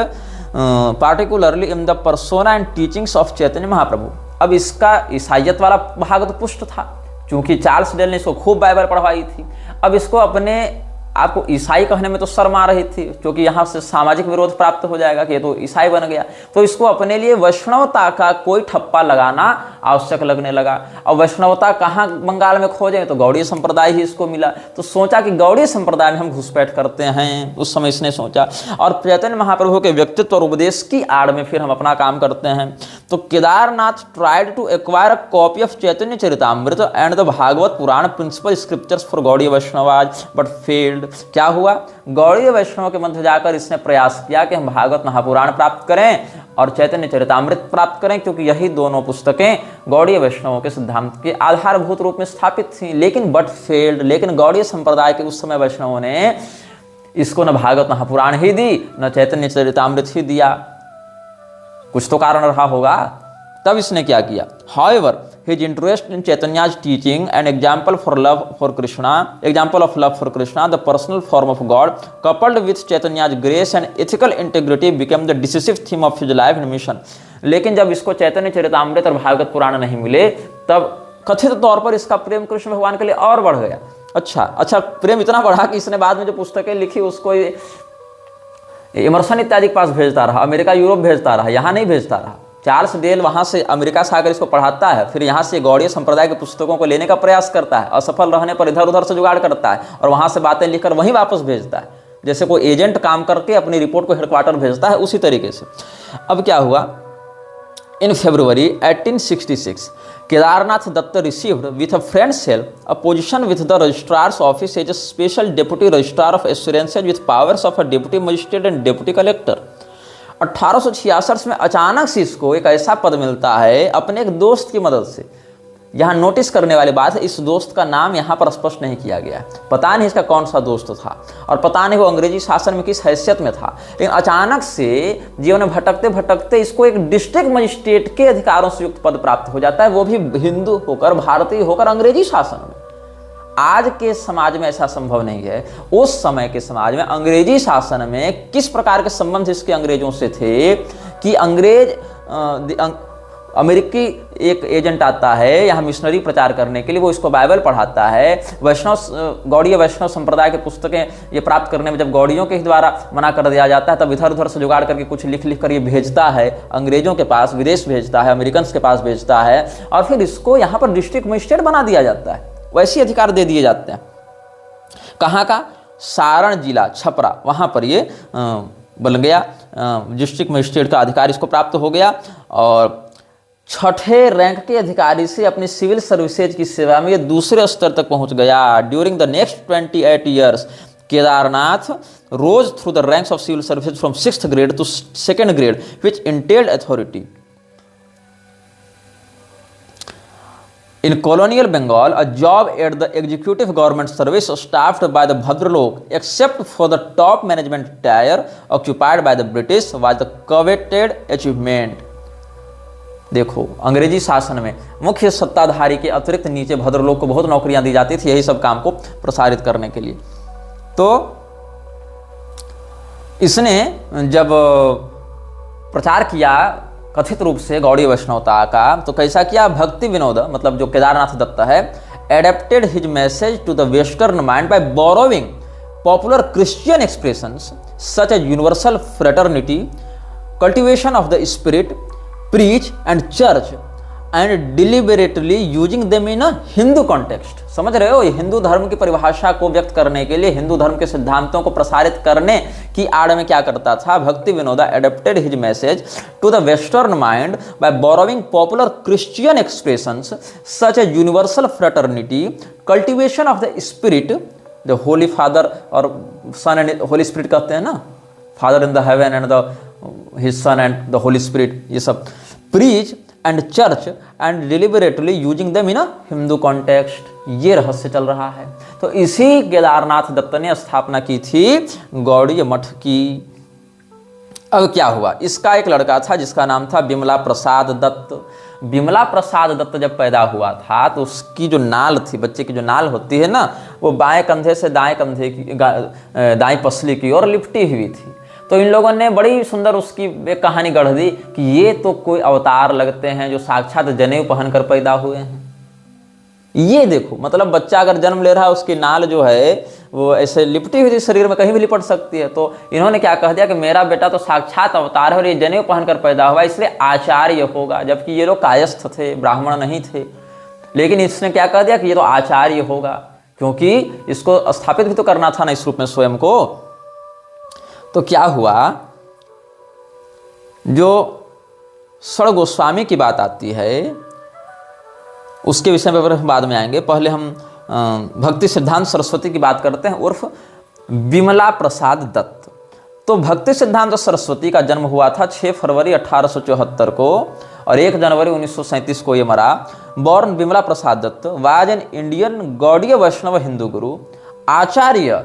particularly in the persona and teachings of Chaitanya Mahaprabhu. अब इसका ईसाइयत वाला भाग तो पुष्ट था, क्योंकि चार्ल्स डेल ने इसको खूब बाइबल पढ़वाई थी। अब इसको अपने आपको ईसाई कहने में तो शर्म आ रही थी, क्योंकि यहाँ से सामाजिक विरोध प्राप्त हो जाएगा कि ये तो ईसाई बन गया। तो इसको अपने लिए वैष्णवता का कोई ठप्पा लगाना आवश्यक लगने लगा। और वैष्णवता कहाँ बंगाल में खोजें, तो गौड़ीय संप्रदाय ही इसको मिला। तो सोचा कि गौड़ीय संप्रदाय में हम घुसपैठ करते हैं, उस समय इसने सोचा। और चैतन्य महाप्रभु के व्यक्तित्व और उपदेश की आड़ में फिर हम अपना काम करते हैं। तो Kedarnath tried to acquire a copy of Chaitanya Charitamrita and the Bhagavata Purana principal scriptures for Gaudiya Vaishnavas but failed. क्या हुआ, गौड़ीय वैष्णव के मध्य जाकर इसने प्रयास किया कि हम भागवत महापुराण प्राप्त करें और चैतन्य चरितामृत प्राप्त करें, क्योंकि यही दोनों पुस्तकें गौड़ीय वैष्णवों के सिद्धांत के आधारभूत रूप में स्थापित थीं। लेकिन बट फेल्ड, लेकिन गौड़ीय संप्रदाय के उस समय वैष्णवों ने इसको न भागवत महापुराण ही दी, न चैतन्य चरितामृत ही दिया। कुछ तो कारण रहा होगा। तब इसने क्या किया, however his interest in Chaitanya's teaching, an example of love for Krishna, the personal form of God, coupled with Chaitanya's grace and ethical integrity, became the decisive theme of his life and mission. लेकिन जब इसको चैतन्य चरितामृत और भागवत पुराण नहीं मिले, तब कथित तौर पर इसका प्रेम कृष्ण भगवान के लिए और बढ़ गया। अच्छा प्रेम इतना बढ़ा कि इसने बाद में जो पुस्तकें लिखी उसको इमर्सन इत्यादि के पास भेजता रहा, अमेरिका यूरोप भेजता रहा, यहाँ नहीं भेजता रहा। चार्ल्स डेल वहाँ से अमेरिका से आकर इसको पढ़ाता है, फिर यहाँ से गौड़ीय संप्रदाय के पुस्तकों को लेने का प्रयास करता है, असफल रहने पर इधर उधर से जुगाड़ करता है और वहाँ से बातें लिखकर वहीं वापस भेजता है, जैसे कोई एजेंट काम करके अपनी रिपोर्ट को हेडक्वार्टर भेजता है, उसी तरीके से। अब क्या हुआ, इन February 1866 Kedarnath Datta received with a friend's help a position with the registrar's office as a special deputy registrar of assurances with powers of a deputy magistrate and deputy collector। 1866 में अचानक से इसको एक ऐसा पद मिलता है अपने एक दोस्त की मदद से। यहाँ नोटिस करने वाली बात है, इस दोस्त का नाम यहाँ पर स्पष्ट नहीं किया गया, पता नहीं इसका कौन सा दोस्त था और पता नहीं वो अंग्रेजी शासन में किस हैसियत में था। लेकिन अचानक से जीवन में भटकते भटकते इसको एक डिस्ट्रिक्ट मजिस्ट्रेट के अधिकारों से युक्त पद प्राप्त हो जाता है, वो भी हिंदू होकर, भारतीय होकर, अंग्रेजी शासन में। आज के समाज में ऐसा संभव नहीं है। उस समय के समाज में अंग्रेजी शासन में किस प्रकार के संबंध इसके अंग्रेजों से थे कि अमेरिकी एक एजेंट आता है यहाँ मिशनरी प्रचार करने के लिए, वो इसको बाइबल पढ़ाता है। गौड़ीय वैष्णव संप्रदाय के पुस्तकें ये प्राप्त करने में जब गौड़ियों के द्वारा मना कर दिया जाता है, तब इधर उधर से जुगाड़ करके कुछ लिख कर ये भेजता है अंग्रेजों के पास, विदेश भेजता है, अमेरिकन के पास भेजता है और फिर इसको यहाँ पर डिस्ट्रिक्ट मजिस्ट्रेट बना दिया जाता है, वैसे अधिकार दे दिए जाते हैं। कहाँ का, सारण जिला छपरा, वहाँ पर ये बन गया, डिस्ट्रिक्ट मजिस्ट्रेट का अधिकार इसको प्राप्त हो गया और छठे रैंक के अधिकारी से अपनी सिविल सर्विसेज की सेवा में ये दूसरे स्तर तक पहुंच गया। During the next 28 years Kedarnath rose through the ranks of civil services from 6th grade to 2nd grade which entailed authority. In colonial Bengal, a job at the executive government service staffed by the Bhadralok, except for the top management tier occupied by the British, was the coveted achievement. देखो, अंग्रेजी शासन में मुख्य सत्ताधारी के अतिरिक्त नीचे भद्रलोक को बहुत नौकरियां दी जाती थी, यही सब काम को प्रसारित करने के लिए। तो इसने जब प्रचार किया कथित रूप से गौड़ीय वैष्णवता का, तो कैसा किया? भक्ति विनोद, मतलब जो केदारनाथ दत्त है, adapted his message to the western mind by borrowing popular Christian expressions such as universal fraternity, cultivation of the spirit, preach and church and deliberately using them in a Hindu context. समझ रहे हो, ये हिंदू धर्म की परिभाषा को व्यक्त करने के लिए, हिंदू धर्म के सिद्धांतों को प्रसारित करने की आड़ में क्या करता था? Bhakti Vinoda adapted his message to the western mind by borrowing popular Christian expressions such a universal fraternity, cultivation of the spirit, the holy father और सन एंड होली स्पिरिट कहते हैं ना, father in the heaven and the his son and the holy spirit, ये सब, preach and church and deliberately using them in a Hindu context, ये रहस्य चल रहा है। तो इसी केदारनाथ दत्त ने स्थापना की थी गौड़ीय मठ की। अब क्या हुआ? इसका एक लड़का था जिसका नाम था बिमला प्रसाद दत्त। बिमला प्रसाद दत्त जब पैदा हुआ था तो उसकी जो नाल थी, बच्चे की जो नाल होती है ना, वो बाएं कंधे से दाएं कंधे की, दाएं पसली की ओर लिपटी हुई थी। तो इन लोगों ने बड़ी सुंदर उसकी एक कहानी गढ़ दी कि ये तो कोई अवतार लगते हैं जो साक्षात जनेऊ पहनकर पैदा हुए हैं। ये देखो, मतलब बच्चा अगर जन्म ले रहा है, उसकी नाल जो है वो ऐसे लिपटी हुई थी, शरीर में कहीं भी लिपट सकती है। तो इन्होंने क्या कह दिया कि मेरा बेटा तो साक्षात अवतार है और ये जनेऊ पहनकर पैदा हुआ, इसलिए आचार्य होगा। जबकि ये लोग कायस्थ थे, ब्राह्मण नहीं थे, लेकिन इसने क्या कह दिया कि ये तो आचार्य होगा, क्योंकि इसको स्थापित भी तो करना था ना इस रूप में स्वयं को। तो क्या हुआ, जो सड़ गोस्वामी की बात आती है उसके विषय में हम बाद में आएंगे। पहले हम भक्ति सिद्धांत सरस्वती की बात करते हैं, उर्फ बिमला प्रसाद दत्त। तो भक्ति सिद्धांत सरस्वती का जन्म हुआ था 6 फरवरी 1874 को और 1 जनवरी 1937 को ये मरा। Born Bimala Prasad Datta was an Indian Gaudiya Vaishnava Hindu guru, acharya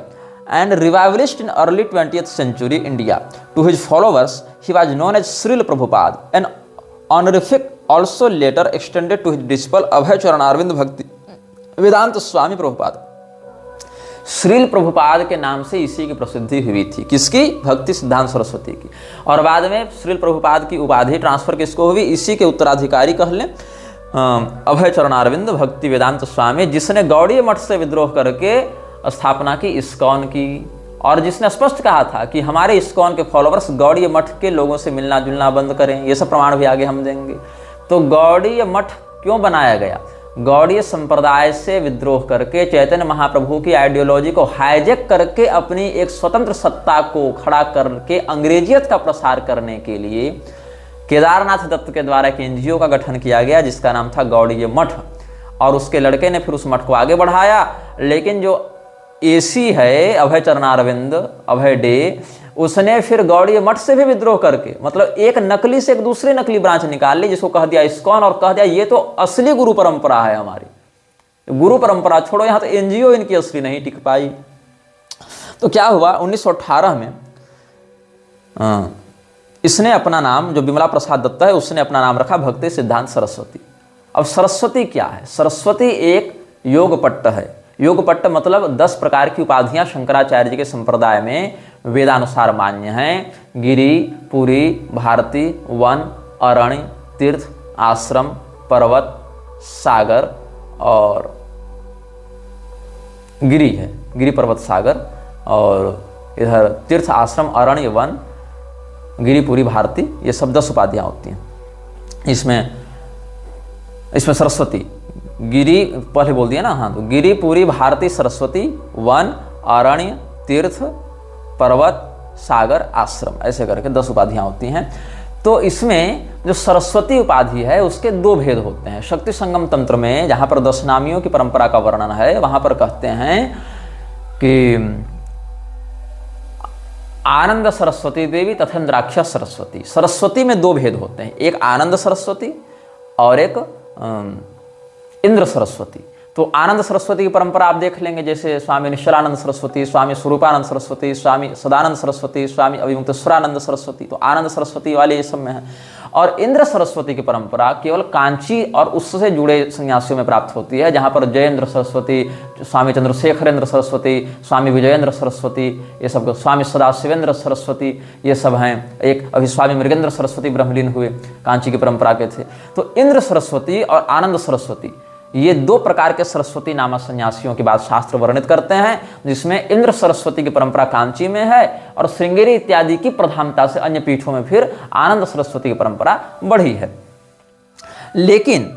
and revivalist in early 20th century India. To his followers, he was known as Srila Prabhupada, an honorific also later extended to his disciple Abhay Charan Arvind Bhakti Vedanta Swami Prabhupada. Srila Prabhupada के नाम से इसी की प्रसिद्धि हुई थी। किसकी? भक्ति सिद्धांत सरस्वती की। और बाद में श्रील प्रभुपाद की उपाधि ट्रांसफर किसको हुई? इसी के उत्तराधिकारी कह लें, अभय चरण अरविंद भक्ति वेदांत स्वामी, जिसने गौड़ीय मठ से विद्रोह करके स्थापना की इस्कॉन की, और जिसने स्पष्ट कहा था कि हमारे इस्कॉन के फॉलोअर्स गौड़ीय मठ के लोगों से मिलना जुलना बंद करें। ये सब प्रमाण भी आगे हम देंगे। तो गौड़ीय मठ क्यों बनाया गया? गौड़ीय संप्रदाय से विद्रोह करके, चैतन्य महाप्रभु की आइडियोलॉजी को हाईजैक करके अपनी एक स्वतंत्र सत्ता को खड़ा करके अंग्रेजियत का प्रसार करने के लिए केदारनाथ दत्त के द्वारा एक एनजीओ का गठन किया गया जिसका नाम था गौड़ीय मठ। और उसके लड़के ने फिर उस मठ को आगे बढ़ाया। लेकिन जो एसी है अभय चरणारविंद, अभय डे, उसने फिर गौड़ीय मठ से भी विद्रोह करके, मतलब एक नकली से एक दूसरी नकली ब्रांच निकाल ली, जिसको कह दिया इस्कॉन, और कह दिया ये तो असली गुरु परंपरा है हमारी। गुरु परंपरा छोड़ो, यहां तो एनजीओ इनकी असली नहीं टिक पाई। तो क्या हुआ, 1918 में इसने अपना नाम, जो बिमला प्रसाद दत्त है, उसने अपना नाम रखा भक्ति सिद्धांत सरस्वती। अब सरस्वती क्या है? सरस्वती एक योगपट्ट है। योगपट्ट मतलब 10 प्रकार की उपाधियां शंकराचार्य जी के संप्रदाय में वेदानुसार मान्य हैं। गिरि, पुरी, भारती, वन, अरण्य, तीर्थ, आश्रम, पर्वत, सागर और गिरि है, गिरि पर्वत सागर, और इधर तीर्थ, आश्रम, अरण्य, वन, गिरि, पुरी, भारती, ये सब 10 उपाधियां होती हैं। इसमें सरस्वती, गिरि पहले बोल दिया ना, हाँ, तो गिरि, पुरी, भारती, सरस्वती, वन, अरण्य, तीर्थ, पर्वत, सागर, आश्रम, ऐसे करके 10 उपाधियां होती हैं। तो इसमें जो सरस्वती उपाधि है उसके 2 भेद होते हैं। शक्ति संगम तंत्र में जहां पर 10 नामियों की परंपरा का वर्णन है, वहां पर कहते हैं कि आनंद सरस्वती देवी तथा इंद्राक्ष सरस्वती। सरस्वती में 2 भेद होते हैं, एक आनंद सरस्वती और एक इंद्र सरस्वती। तो आनंद सरस्वती की परंपरा आप देख लेंगे, जैसे स्वामी निश्चलानंद सरस्वती, स्वामी स्वरूपानंद सरस्वती, स्वामी सदानंद सरस्वती, स्वामी अभिमुक्तेश्वरानंद सरस्वती। तो आनंद सरस्वती वाले ये सब में है। और इंद्र सरस्वती की परंपरा केवल कांची और उससे जुड़े सन्यासियों में प्राप्त होती है, जहाँ पर जयेंद्र सरस्वती, स्वामी चंद्रशेखरेंद्र सरस्वती, स्वामी विजयेंद्र सरस्वती, ये सब, स्वामी सदाशिवेंद्र सरस्वती, ये सब हैं। एक अभी स्वामी मृगेंद्र सरस्वती ब्रह्मलीन हुए, कांची की परंपरा के थे। तो इंद्र सरस्वती और आनंद सरस्वती, ये 2 प्रकार के सरस्वती नामक सन्यासियों की बात शास्त्र वर्णित करते हैं, जिसमें इंद्र सरस्वती की परंपरा कांची में है और श्रृंगेरी इत्यादि की प्रधानता से अन्य पीठों में फिर आनंद सरस्वती की परंपरा बढ़ी है। लेकिन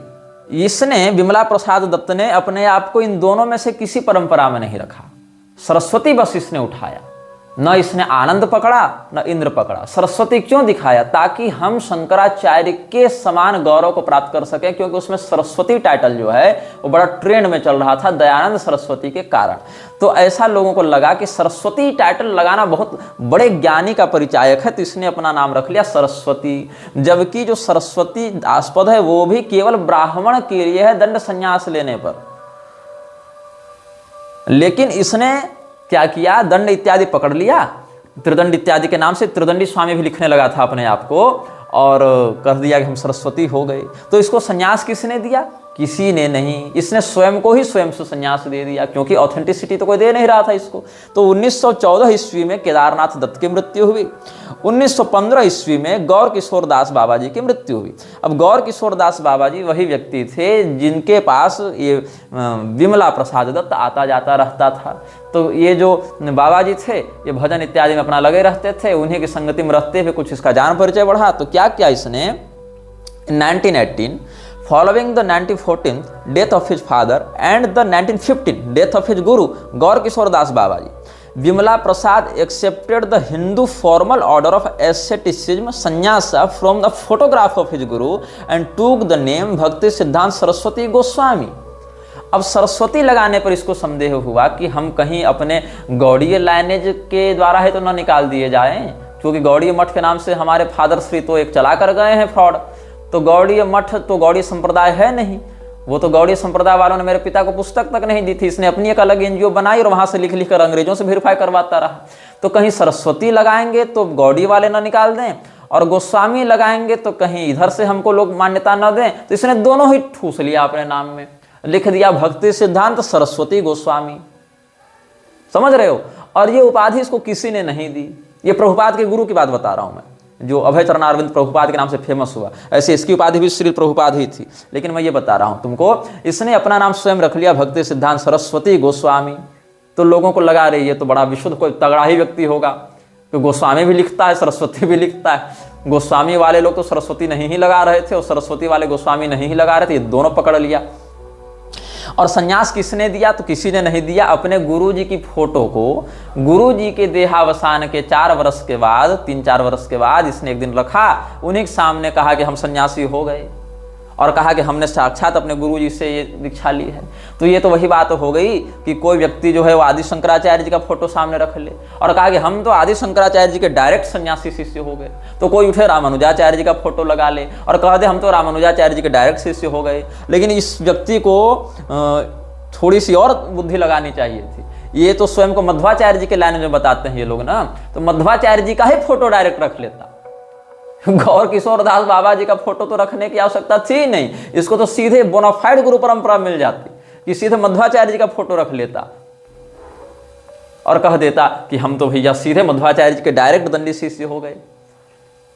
इसने, विमला प्रसाद दत्त ने अपने आप को इन दोनों में से किसी परंपरा में नहीं रखा। सरस्वती बस इसने उठाया, न इसने आनंद पकड़ा न इंद्र पकड़ा। सरस्वती क्यों दिखाया? ताकि हम शंकराचार्य के समान गौरव को प्राप्त कर सकें, क्योंकि उसमें सरस्वती टाइटल जो है वो बड़ा ट्रेंड में चल रहा था दयानंद सरस्वती के कारण। तो ऐसा लोगों को लगा कि सरस्वती टाइटल लगाना बहुत बड़े ज्ञानी का परिचायक है, तो इसने अपना नाम रख लिया सरस्वती। जबकि जो सरस्वती आस्पद है वो भी केवल ब्राह्मण के लिए है दंड संन्यास लेने पर। लेकिन इसने क्या किया? दंड इत्यादि पकड़ लिया, त्रिदंड इत्यादि के नाम से त्रिदंडी स्वामी भी लिखने लगा था अपने आप को, और कह दिया कि हम सरस्वती हो गए। तो इसको संन्यास किसने दिया? किसी ने नहीं, इसने स्वयं को ही स्वयं से संन्यास दे दिया, क्योंकि ऑथेंटिसिटी तो कोई दे नहीं रहा था इसको। तो 1914 ईस्वी में केदारनाथ दत्त की मृत्यु हुई। 1915 ईस्वी में गौर किशोर दास बाबा जी की मृत्यु हुई। अब गौर किशोर दास बाबा जी वही व्यक्ति थे जिनके पास ये विमला प्रसाद दत्त आता जाता रहता था। तो ये जो बाबा जी थे ये भजन इत्यादि में अपना लगे रहते थे, उन्हीं की संगति में रहते हुए कुछ इसका जान परिचय बढ़ा। तो क्या किया इसने? 1918 following the 1914 death of his father and the 1915 death of his guru Gaur Kishore Das Babaji, Vimala Prasad accepted the Hindu formal order of asceticism sannyasa from the photograph of his guru and took the name Bhakti Siddhant Saraswati Goswami। अब सरस्वती लगाने पर इसको संदेह हुआ कि हम कहीं अपने गौड़ीय लाइनेज के द्वारा है तो न निकाल दिए जाएं, क्योंकि गौड़ीय मठ के नाम से हमारे फादर श्री तो एक चला कर गए हैं फ्रॉड। तो गौड़ीय मठ तो गौड़ीय संप्रदाय है नहीं, वो तो गौड़ीय संप्रदाय वालों ने मेरे पिता को पुस्तक तक नहीं दी थी। इसने अपनी एक अलग एनजीओ बनाई और वहां से लिख लिख कर अंग्रेजों से वेरीफाई करवाता रहा। तो कहीं सरस्वती लगाएंगे तो गौड़ी वाले ना निकाल दें, और गोस्वामी लगाएंगे तो कहीं इधर से हमको लोग मान्यता न दें। तो इसने दोनों ही ठूस लिया अपने नाम में, लिख दिया भक्ति सिद्धांत सरस्वती गोस्वामी। समझ रहे हो? और ये उपाधि इसको किसी ने नहीं दी। ये प्रभुपाद के गुरु की बात बता रहा हूं मैं, जो अभय चरणारविंद प्रभुपाद के नाम से फेमस हुआ। ऐसे इसकी उपाधि भी श्री प्रभुपाद ही थी, लेकिन मैं ये बता रहा हूं तुमको, इसने अपना नाम स्वयं रख लिया भक्ति सिद्धांत सरस्वती गोस्वामी। तो लोगों को लगा रही है तो बड़ा विशुद्ध कोई तगड़ा ही व्यक्ति होगा, तो गोस्वामी भी लिखता है सरस्वती भी लिखता है। गोस्वामी वाले लोग तो सरस्वती नहीं ही लगा रहे थे और सरस्वती वाले गोस्वामी नहीं ही लगा रहे थे, ये दोनों पकड़ लिया। और संन्यास किसने दिया? तो किसी ने नहीं दिया। अपने गुरुजी की फोटो को गुरुजी के देहावसान के 4 वर्ष के बाद, 3-4 वर्ष के बाद इसने एक दिन रखा, उन्हीं के सामने कहा कि हम सन्यासी हो गए, और कहा कि हमने साक्षात अपने गुरुजी से ये दीक्षा ली है। तो ये तो वही बात हो गई कि कोई व्यक्ति जो है वो आदि शंकराचार्य जी का फोटो सामने रख ले और कहा कि हम तो आदि शंकराचार्य जी के डायरेक्ट सन्यासी शिष्य हो गए। तो कोई उठे रामानुजाचार्य जी का फोटो लगा ले और कह दे हम तो रामानुजाचार्य जी के डायरेक्ट शिष्य हो गए। लेकिन इस व्यक्ति को थोड़ी सी और बुद्धि लगानी चाहिए थी। ये तो स्वयं को मध्वाचार्य जी के लाइन में बताते हैं ये लोग ना, तो मध्वाचार्य जी का ही फोटो डायरेक्ट रख लेता। गौर किशोर दास बाबा जी का फोटो तो रखने की आवश्यकता थी नहीं, इसको तो सीधे बोनाफाइड गुरु परंपरा मिल जाती कि सीधे मध्वाचार्य जी का फोटो रख लेता और कह देता कि हम तो भैया सीधे मध्वाचार्य जी के डायरेक्ट दंडी शिष्य हो गए।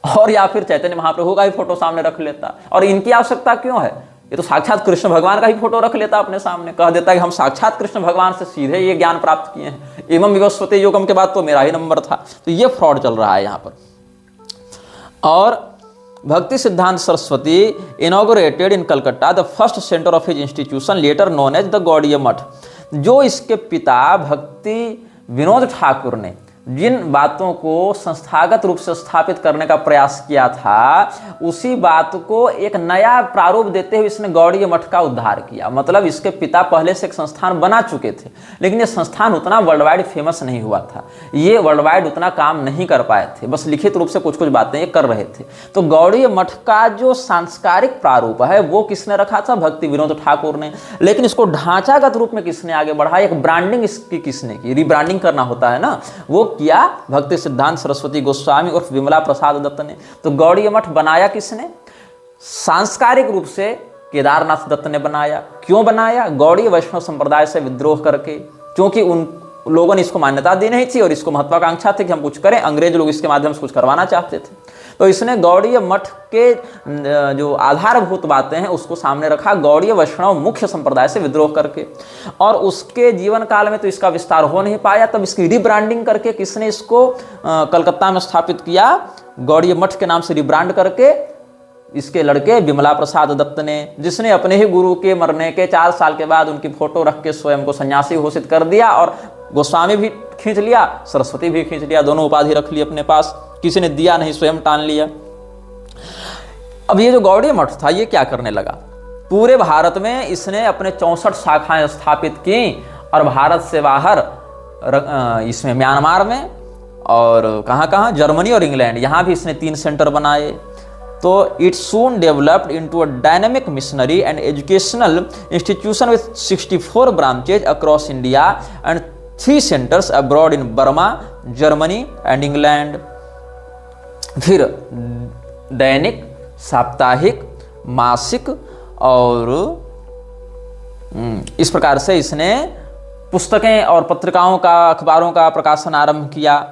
और या फिर चैतन्य महाप्रभु का ही फोटो सामने रख लेता। और इनकी आवश्यकता क्यों है? ये तो साक्षात कृष्ण भगवान का ही फोटो रख लेता अपने सामने, कह देता कि हम साक्षात कृष्ण भगवान से सीधे ये ज्ञान प्राप्त किए हैं। एवं विवस्वते योगम के बाद तो मेरा ही नंबर था। तो ये फ्रॉड चल रहा है यहाँ पर। और Bhakti Siddhanta Saraswati inaugurated in Calcutta the first centre of his institution later known as the Gaudiya Math. जो इसके पिता भक्ति विनोद ठाकुर ने जिन बातों को संस्थागत रूप से स्थापित करने का प्रयास किया था, उसी बात को एक नया प्रारूप देते हुए इसने गौड़ीय मठ का उद्धार किया। मतलब इसके पिता पहले से एक संस्थान बना चुके थे, लेकिन ये संस्थान उतना वर्ल्ड वाइड फेमस नहीं हुआ था, ये वर्ल्ड वाइड उतना काम नहीं कर पाए थे, बस लिखित रूप से कुछ कुछ बातें ये कर रहे थे। तो गौड़ीय मठ का जो सांस्कारिक प्रारूप है वो किसने रखा था? भक्ति विनोद ठाकुर ने। लेकिन इसको ढांचागत रूप में किसने आगे बढ़ाया? एक ब्रांडिंग इसकी किसने की? रिब्रांडिंग करना होता है ना, वो किया भक्ति सिद्धांत सरस्वती गोस्वामी और विमला प्रसाद दत्त ने। तो गौड़ीय मठ बनाया किसने? सांस्कारिक रूप से केदारनाथ दत्त ने बनाया। क्यों बनाया? गौड़ीय वैष्णव संप्रदाय से विद्रोह करके, क्योंकि उन लोगों ने इसको मान्यता दी नहीं थी और इसको महत्वाकांक्षा थी कि हम कुछ करें, अंग्रेज लोग इसके माध्यम से कुछ करवाना चाहते थे। तो इसने गौड़ीय मठ के जो आधारभूत बातें हैं उसको सामने रखा, गौड़ीय वैष्णव मुख्य संप्रदाय से विद्रोह करके। और उसके जीवन काल में तो इसका विस्तार हो नहीं पाया, तब इसकी रिब्रांडिंग करके किसने इसको कलकत्ता में स्थापित किया? गौड़ीय मठ के नाम से रिब्रांड करके इसके लड़के विमला प्रसाद दत्त ने, जिसने अपने ही गुरु के मरने के 4 साल के बाद उनकी फोटो रख के स्वयं को सन्यासी घोषित कर दिया और गोस्वामी भी खींच लिया, सरस्वती भी खींच लिया, दोनों उपाधि रख ली अपने पास, किसी ने दिया नहीं, स्वयं टान लिया। अब ये जो गौड़ीय मठ था ये क्या करने लगा? पूरे भारत में इसने अपने 64 शाखाएं स्थापित की और भारत से बाहर इसमें म्यांमार में और कहाँ जर्मनी और इंग्लैंड, यहाँ भी इसने 3 सेंटर बनाए। तो it soon developed into a dynamic missionary and educational institution with 64 branches across India and 3 centres abroad in Burma, Germany and England. फिर दैनिक, साप्ताहिक, मासिक और इस प्रकार से इसने पुस्तकें और पत्रिकाओं का, अखबारों का प्रकाशन आरंभ किया।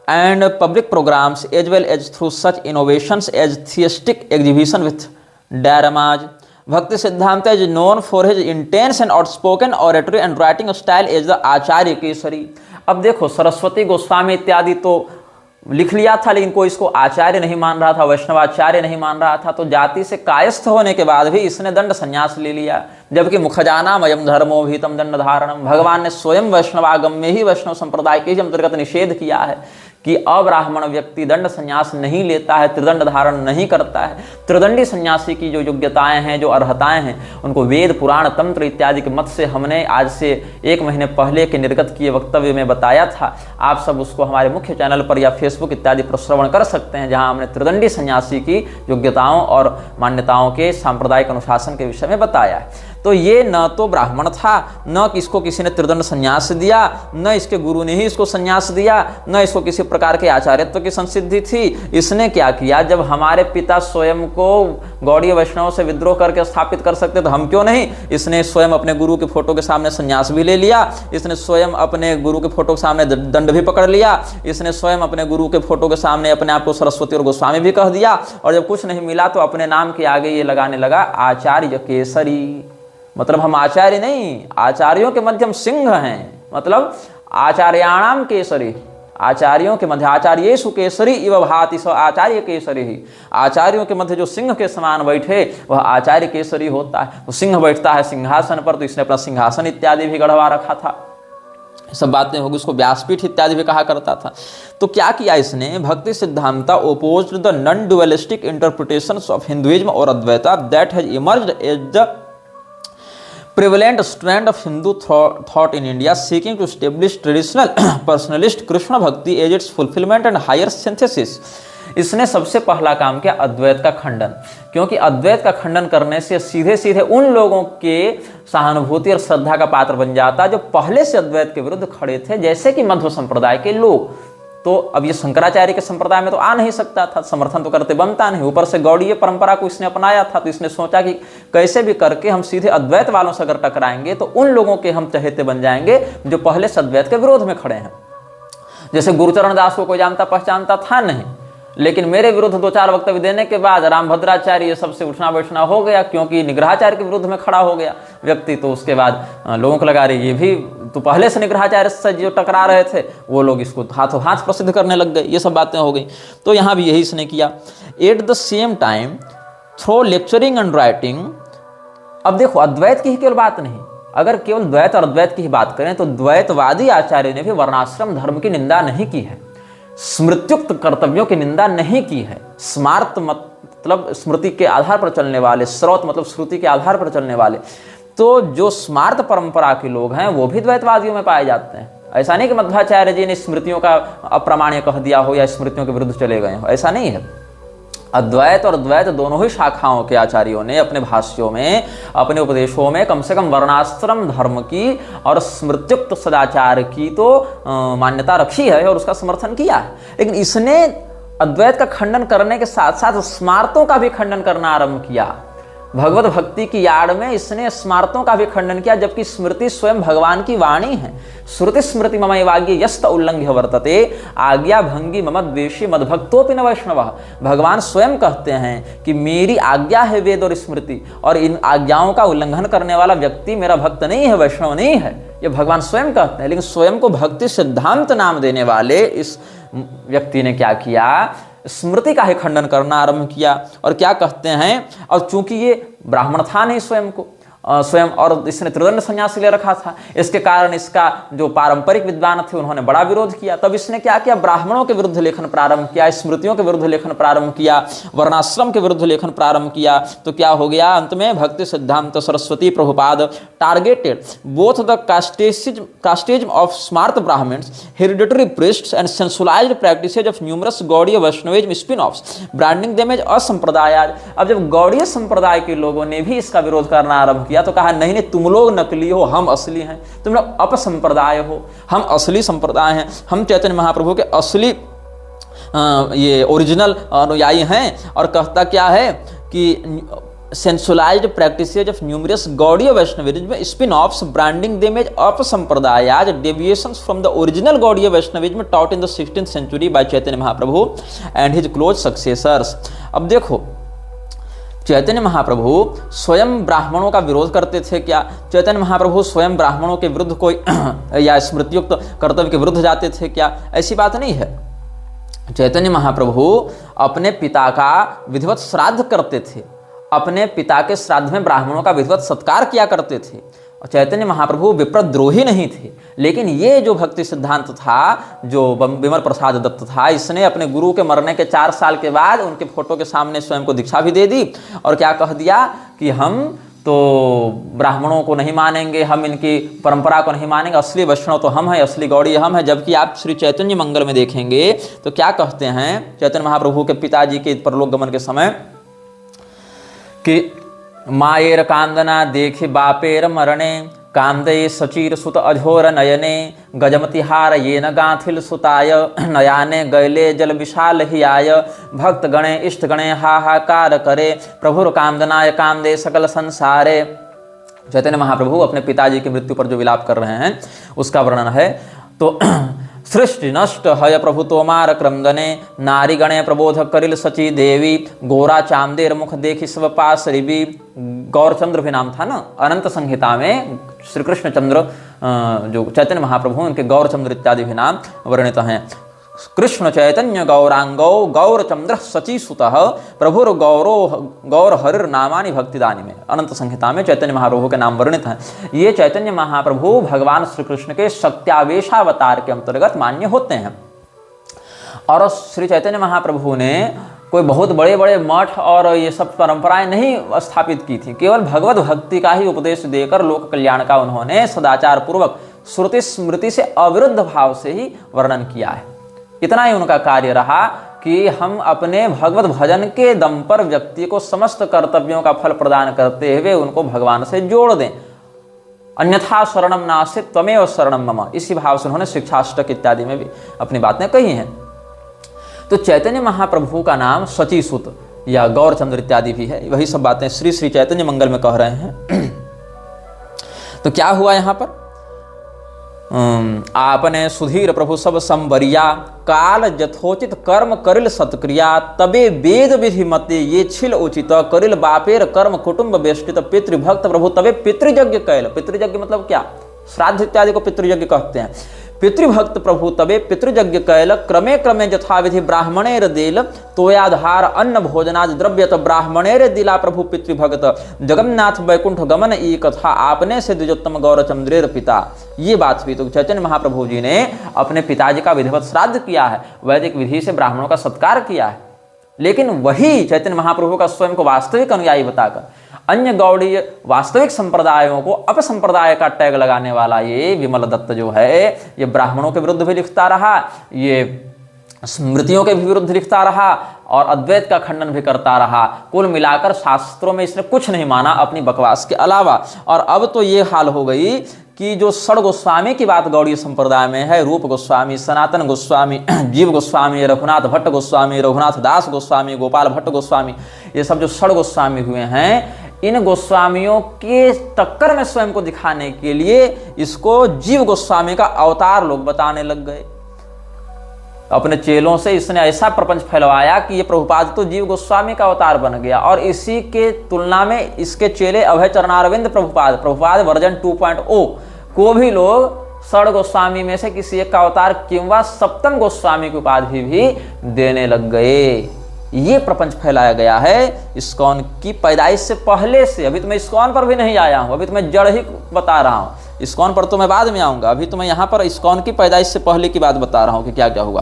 And public programmes as well as through such innovations as theistic exhibition with dioramas. Bhakti Siddhanta is known for his intense and outspoken oratory and writing style as the Acharya Kesari. अब देखो, सरस्वती गोस्वामी इत्यादि तो लिख लिया था, लेकिन कोई इसको आचार्य नहीं मान रहा था, वैष्णवाचार्य नहीं मान रहा था। तो जाति से कायस्थ होने के बाद भी इसने दंड संन्यास ले लिया, जबकि मुखजाना मयम धर्मो भीतम दंड धारणम, भगवान ने स्वयं वैष्णवागम में ही वैष्णव संप्रदाय के अंतर्गत निषेध किया है कि अब्राह्मण व्यक्ति दंड संन्यास नहीं लेता है, त्रिदंड धारण नहीं करता है। त्रिदंडी सन्यासी की जो योग्यताएं हैं, जो अर्हताएं हैं, उनको वेद, पुराण, तंत्र इत्यादि के मत से हमने आज से 1 महीने पहले के निर्गत किए वक्तव्य में बताया था। आप सब उसको हमारे मुख्य चैनल पर या फेसबुक इत्यादि पर श्रवण कर सकते हैं, जहां हमने त्रिदंडी सन्यासी की योग्यताओं और मान्यताओं के सांप्रदायिक अनुशासन के विषय में बताया है। तो ये न तो ब्राह्मण था, न इसको किसी ने त्रिदंड संन्यास दिया, न इसके गुरु ने ही इसको संन्यास दिया, न इसको किसी प्रकार के आचार्यत्व की संसिद्धि थी। इसने क्या किया? जब हमारे पिता स्वयं को गौड़ीय वैष्णव से विद्रोह करके स्थापित कर सकते तो हम क्यों नहीं? इसने स्वयं अपने गुरु के फोटो के सामने संन्यास भी ले लिया, इसने स्वयं अपने गुरु के फोटो के सामने दंड भी पकड़ लिया, इसने स्वयं अपने गुरु के फोटो के सामने अपने आप को सरस्वती और गोस्वामी भी कह दिया, और जब कुछ नहीं मिला तो अपने नाम के आगे ये लगाने लगा आचार्य केसरी। मतलब हम आचार्य नहीं, आचार्यों के मध्य हम सिंह हैं। मतलब आचार्याणाम केसरी, आचार्यों के मध्य आचार्येषु केसरी इव भाति स आचार्य केसरी ही। आचार्यों के मध्य जो सिंह के समान बैठे वह आचार्य केसरी होता है। वो सिंह बैठता है सिंहासन पर, तो इसने अपना सिंहासन इत्यादि भी गढ़वा रखा था। सब बातें होगी, उसको व्यासपीठ इत्यादि भी कहा करता था। तो क्या किया इसने? Bhakti Siddhanta opposed the non dualistic interpretations of Hinduism और Advaita that has emerged as the prevalent strand of Hindu thought in India, seeking to establish traditional personalist Krishna Bhakti as its fulfillment and higher synthesis. इसने सबसे पहला काम किया अद्वैत का खंडन, क्योंकि अद्वैत का खंडन करने से सीधे सीधे उन लोगों के सहानुभूति और श्रद्धा का पात्र बन जाता जो पहले से अद्वैत के विरुद्ध खड़े थे, जैसे कि मध्व संप्रदाय के लोग। तो अब ये शंकराचार्य के संप्रदाय में तो आ नहीं सकता था, समर्थन तो करते बनता नहीं। ऊपर से गौड़ीय परंपरा को इसने अपनाया था, तो इसने सोचा कि कैसे भी करके हम सीधे अद्वैत वालों से अगर टकराएंगे तो उन लोगों के हम चहेते बन जाएंगे जो पहले से अद्वैत के विरोध में खड़े हैं। जैसे गुरुचरण दास को कोई जानता पहचानता था नहीं, लेकिन मेरे विरुद्ध 2-4 वक्तव्य देने के बाद रामभद्राचार्य ये सबसे उठना बैठना हो गया, क्योंकि निग्रहाचार्य के विरुद्ध में खड़ा हो गया व्यक्ति। तो उसके बाद लोगों को लगा रही ये भी तो पहले से निग्रहाचार्य से जो टकरा रहे थे वो लोग इसको हाथों हाथ प्रसिद्ध करने लग गए। ये सब बातें हो गई। तो यहाँ भी यही इसने किया। Eight the same time through lecturing and writing. अब देखो, अद्वैत की ही केवल बात नहीं, अगर केवल द्वैत और अद्वैत की ही बात करें तो द्वैतवादी आचार्यों ने भी वर्णाश्रम धर्म की निंदा नहीं की है, स्मृत्युक्त कर्तव्यों की निंदा नहीं की है। स्मार्त मतलब स्मृति के आधार पर चलने वाले, स्रोत मतलब श्रुति के आधार पर चलने वाले, तो जो स्मार्त परंपरा के लोग हैं वो भी द्वैतवादियों में पाए जाते हैं। ऐसा नहीं कि मध्वाचार्य जी ने स्मृतियों का अप्रामाण्य कह दिया हो या स्मृतियों के विरुद्ध चले गए हो, ऐसा नहीं है। अद्वैत और द्वैत दोनों ही शाखाओं के आचार्यों ने अपने भाष्यों में, अपने उपदेशों में कम से कम वर्णाश्रम धर्म की और स्मृत्युक्त सदाचार की तो मान्यता रखी है और उसका समर्थन किया है। लेकिन इसने अद्वैत का खंडन करने के साथ साथ स्मार्तों का भी खंडन करना आरंभ किया। भगवत भक्ति की याड में इसने स्मार्तों का भी खंडन किया, जबकि स्मृति स्वयं भगवान की वाणी है। श्रुति स्मृति ममैवाग्य यस्त उल्लंघ्य वर्तते आज्ञा भंगी मम द्वेषी मद्भक्तोपि न वैष्णवः। भगवान स्वयं कहते हैं कि मेरी आज्ञा है वेद और स्मृति, और इन आज्ञाओं का उल्लंघन करने वाला व्यक्ति मेरा भक्त नहीं है, वैष्णव नहीं है। ये भगवान स्वयं कहते हैं। लेकिन स्वयं को भक्ति सिद्धांत नाम देने वाले इस व्यक्ति ने क्या किया, स्मृति का ही खंडन करना आरंभ किया। और क्या कहते हैं, और चूंकि ये ब्राह्मण था नहीं स्वयं और इसने त्रिदंड संन्यास ले रखा था, इसके कारण इसका जो पारंपरिक विद्वान थे उन्होंने बड़ा विरोध किया। तब इसने क्या किया, ब्राह्मणों के विरुद्ध लेखन प्रारंभ किया, स्मृतियों के विरुद्ध लेखन प्रारंभ किया, वर्णाश्रम के विरुद्ध लेखन प्रारंभ किया। तो क्या हो गया, अंत में Bhakti Siddhanta Saraswati Prabhupada targeted both the castes of Smarta Brahmins, hereditary priests and sensualised practices of numerous Gaudiya Vaishnavism spin offs, branding them as asampradayas. अब जब गौड़ीय संप्रदाय के लोगों ने भी इसका विरोध करना आरंभ किया तो कहा नहीं, तुम लोग नकली हो, हम असली हैं, तुम लोग अपसंप्रदाय हो, हम असली संप्रदाय हैं, हम चैतन्य महाप्रभु के असली ये ओरिजिनल अनुयायी हैं। और कहता क्या है कि sensualised practices of numerous Gaudiya Vaishnavism spin offs, branding them as apasampradayas, deviations from the original Gaudiya Vaishnavism taught in the 16th century by Chaitanya Mahaprabhu and his close successors. अब देखो, चैतन्य महाप्रभु स्वयं ब्राह्मणों का विरोध करते थे क्या? चैतन्य महाप्रभु स्वयं ब्राह्मणों के विरुद्ध कोई या स्मृतियुक्त कर्तव्य के विरुद्ध जाते थे क्या? ऐसी बात नहीं है। चैतन्य महाप्रभु अपने पिता का विधिवत श्राद्ध करते थे, अपने पिता के श्राद्ध में ब्राह्मणों का विधिवत सत्कार किया करते थे। और चैतन्य महाप्रभु विप्रद्रोही नहीं थे। लेकिन ये जो भक्ति सिद्धांत था, जो विमल प्रसाद दत्त था, इसने अपने गुरु के मरने के 4 साल के बाद उनके फोटो के सामने स्वयं को दीक्षा भी दे दी और क्या कह दिया कि हम तो ब्राह्मणों को नहीं मानेंगे, हम इनकी परंपरा को नहीं मानेंगे, असली वैष्णव तो हम हैं, असली गौड़ी हम हैं। जबकि आप श्री चैतन्य मंगल में देखेंगे तो क्या कहते हैं चैतन्य महाप्रभु के पिताजी के परलोक गमन के समय कि मायेर कांदना देखे बापेर मरणे, कांदे सचीर सुत अझोर नयने, गजमतिहार ये न गांथिल सुताय, नयाने गैले जल विशाल ही आय, भक्त गणे इष्ट गणे हाहाकार करे, प्रभुर कांदनाय कांदे सकल संसारे। चैतन्य महाप्रभु अपने पिताजी की मृत्यु पर जो विलाप कर रहे हैं उसका वर्णन है। तो सृष्टि नष्ट हय प्रभु तोमार क्रंदने, नारी गणे प्रबोध करिल सची देवी, गोरा चांदेर मुख देखी सब पास रिबी। गौरचंद्र भी नाम था ना, अनंत संहिता में श्री कृष्ण चंद्र जो चैतन्य महाप्रभु उनके गौरचंद्र इत्यादि भी नाम वर्णित हैं। कृष्ण चैतन्य गौरांगौ गौरचंद्र सची सुतः, प्रभुर गौर हरिर नामानि भक्तिदानी में अनंत संहिता में चैतन्य महाप्रभु के नाम वर्णित हैं। ये चैतन्य महाप्रभु भगवान श्री कृष्ण के शक्त्यावेशावतार के अंतर्गत मान्य होते हैं। और श्री चैतन्य महाप्रभु ने कोई बहुत बड़े बड़े मठ और ये सब परंपराएं नहीं स्थापित की थी, केवल भगवत भक्ति का ही उपदेश देकर लोक कल्याण का उन्होंने सदाचार पूर्वक श्रुति स्मृति से अविरुद्ध भाव से ही वर्णन किया है। इतना ही उनका कार्य रहा कि हम अपने भगवत भजन के दम पर व्यक्ति को समस्त कर्तव्यों का फल प्रदान करते हुए उनको भगवान से जोड़ दें। अन्यथा शरणम नास्ति त्वमेव शरणम मम, इसी भाव से उन्होंने शिक्षाष्टक इत्यादि में भी अपनी बातें कही हैं। तो चैतन्य महाप्रभु का नाम सचीसुत या गौरचंद्र इत्यादि भी है। वही सब बातें श्री श्री चैतन्य मंगल में कह रहे हैं। तो क्या हुआ यहाँ पर, आपने सुधीर प्रभु सब संवरिया, काल जथोचित कर्म करिल सत्क्रिया, तबे वेद विधि मते ये छिल उचित, करिल बापेर कर्म कुटुंब बेष्टित, पितृभक्त प्रभु तबे पितृयज्ञ कैल। पितृयज्ञ मतलब क्या, श्राद्ध इत्यादि को पितृयज्ञ कहते हैं। पितृभक्त प्रभु तबे पितृयज्ञ कैल क्रमे क्रमे यथाविधि ब्राह्मणेर देल तोयाधार अन्न भोजनाद द्रव्यत ब्राह्मणेर दिला प्रभु पितृभगत जगन्नाथ वैकुंठ गमन ई कथा आपने से द्विजोत्तम गौरचंद्रेर पिता। ये बात हुई। तो चैतन्य महाप्रभु जी ने अपने पिताजी का विधिवत श्राद्ध किया है, वैदिक विधि से ब्राह्मणों का सत्कार किया है, लेकिन वही चैतन्य महाप्रभु का स्वयं को वास्तविक अनुयायी बताकर अन्य गौड़ीय वास्तविक संप्रदायों को अपसंप्रदाय का टैग लगाने वाला ये विमल दत्त जो है, ये ब्राह्मणों के विरुद्ध भी लिखता रहा, ये स्मृतियों के भी विरुद्ध लिखता रहा और अद्वैत का खंडन भी करता रहा। कुल मिलाकर शास्त्रों में इसने कुछ नहीं माना अपनी बकवास के अलावा। और अब तो ये हाल हो गई कि जो षड गोस्वामी की बात गौड़ीय संप्रदाय में है, रूप गोस्वामी, सनातन गोस्वामी, जीव गोस्वामी, रघुनाथ भट्ट गोस्वामी, रघुनाथ दास गोस्वामी, गोपाल भट्ट गोस्वामी, ये सब जो षड गोस्वामी हुए हैं, इन गोस्वामियों के टक्कर में स्वयं को दिखाने के लिए इसको जीव गोस्वामी का अवतार लोग बताने लग गए। अपने चेलों से इसने ऐसा प्रपंच फैलवाया कि ये प्रभुपाद तो जीव गोस्वामी का अवतार बन गया। और इसी के तुलना में इसके चेले अभय चरणारविंद प्रभुपाद वर्जन 2.0 को भी लोग षड गोस्वामी में से किसी एक का अवतार किंवा सप्तम गोस्वामी की उपाधि भी देने लग गए। ये प्रपंच फैलाया गया है इस्कॉन की पैदाइश से पहले से। अभी तो मैं इस्कॉन पर भी नहीं आया हूं, अभी तो मैं जड़ ही बता रहा हूं। इस्कॉन पर तो मैं बाद में आऊंगा, अभी तो मैं यहां पर इस्कॉन की पैदाइश से पहले की बात बता रहा हूं कि क्या क्या हुआ।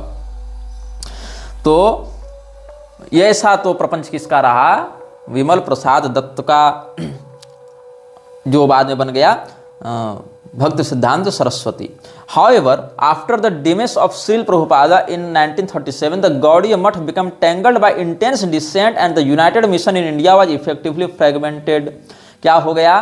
तो ये ऐसा तो प्रपंच किसका रहा, विमल प्रसाद दत्त का, जो बाद में बन गया भक्ति Siddhanta Saraswati. However, after the demise of Srila Prabhupada in 1937, the Gaudiya Math became tangled by intense dissent and the United Mission in India was effectively fragmented. क्या हो गया,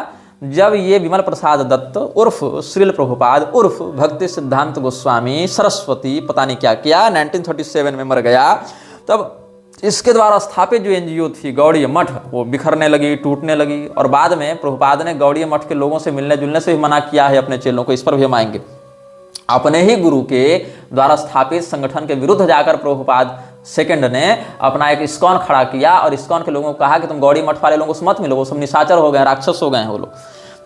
जब ये विमल प्रसाद दत्त उर्फ श्रील प्रभुपाद उर्फ भक्ति सिद्धांत गोस्वामी सरस्वती पता नहीं क्या किया 1937 में मर गया, तब इसके द्वारा स्थापित जो एनजीओ थी गौड़ीय मठ वो बिखरने लगी, टूटने लगी। और बाद में प्रभुपाद ने गौड़ीय मठ के लोगों से मिलने जुलने से भी मना किया है अपने चेलों को, इस पर भी हम आएंगे। अपने ही गुरु के द्वारा स्थापित संगठन के विरुद्ध जाकर प्रभुपाद सेकंड ने अपना एक इस्कॉन खड़ा किया और इस्कॉन के लोगों को कहा कि तुम गौड़ी मठ वाले लोगों से मत मिलो, वो सब निशाचर हो गए, राक्षस हो गए हैं वो लोग।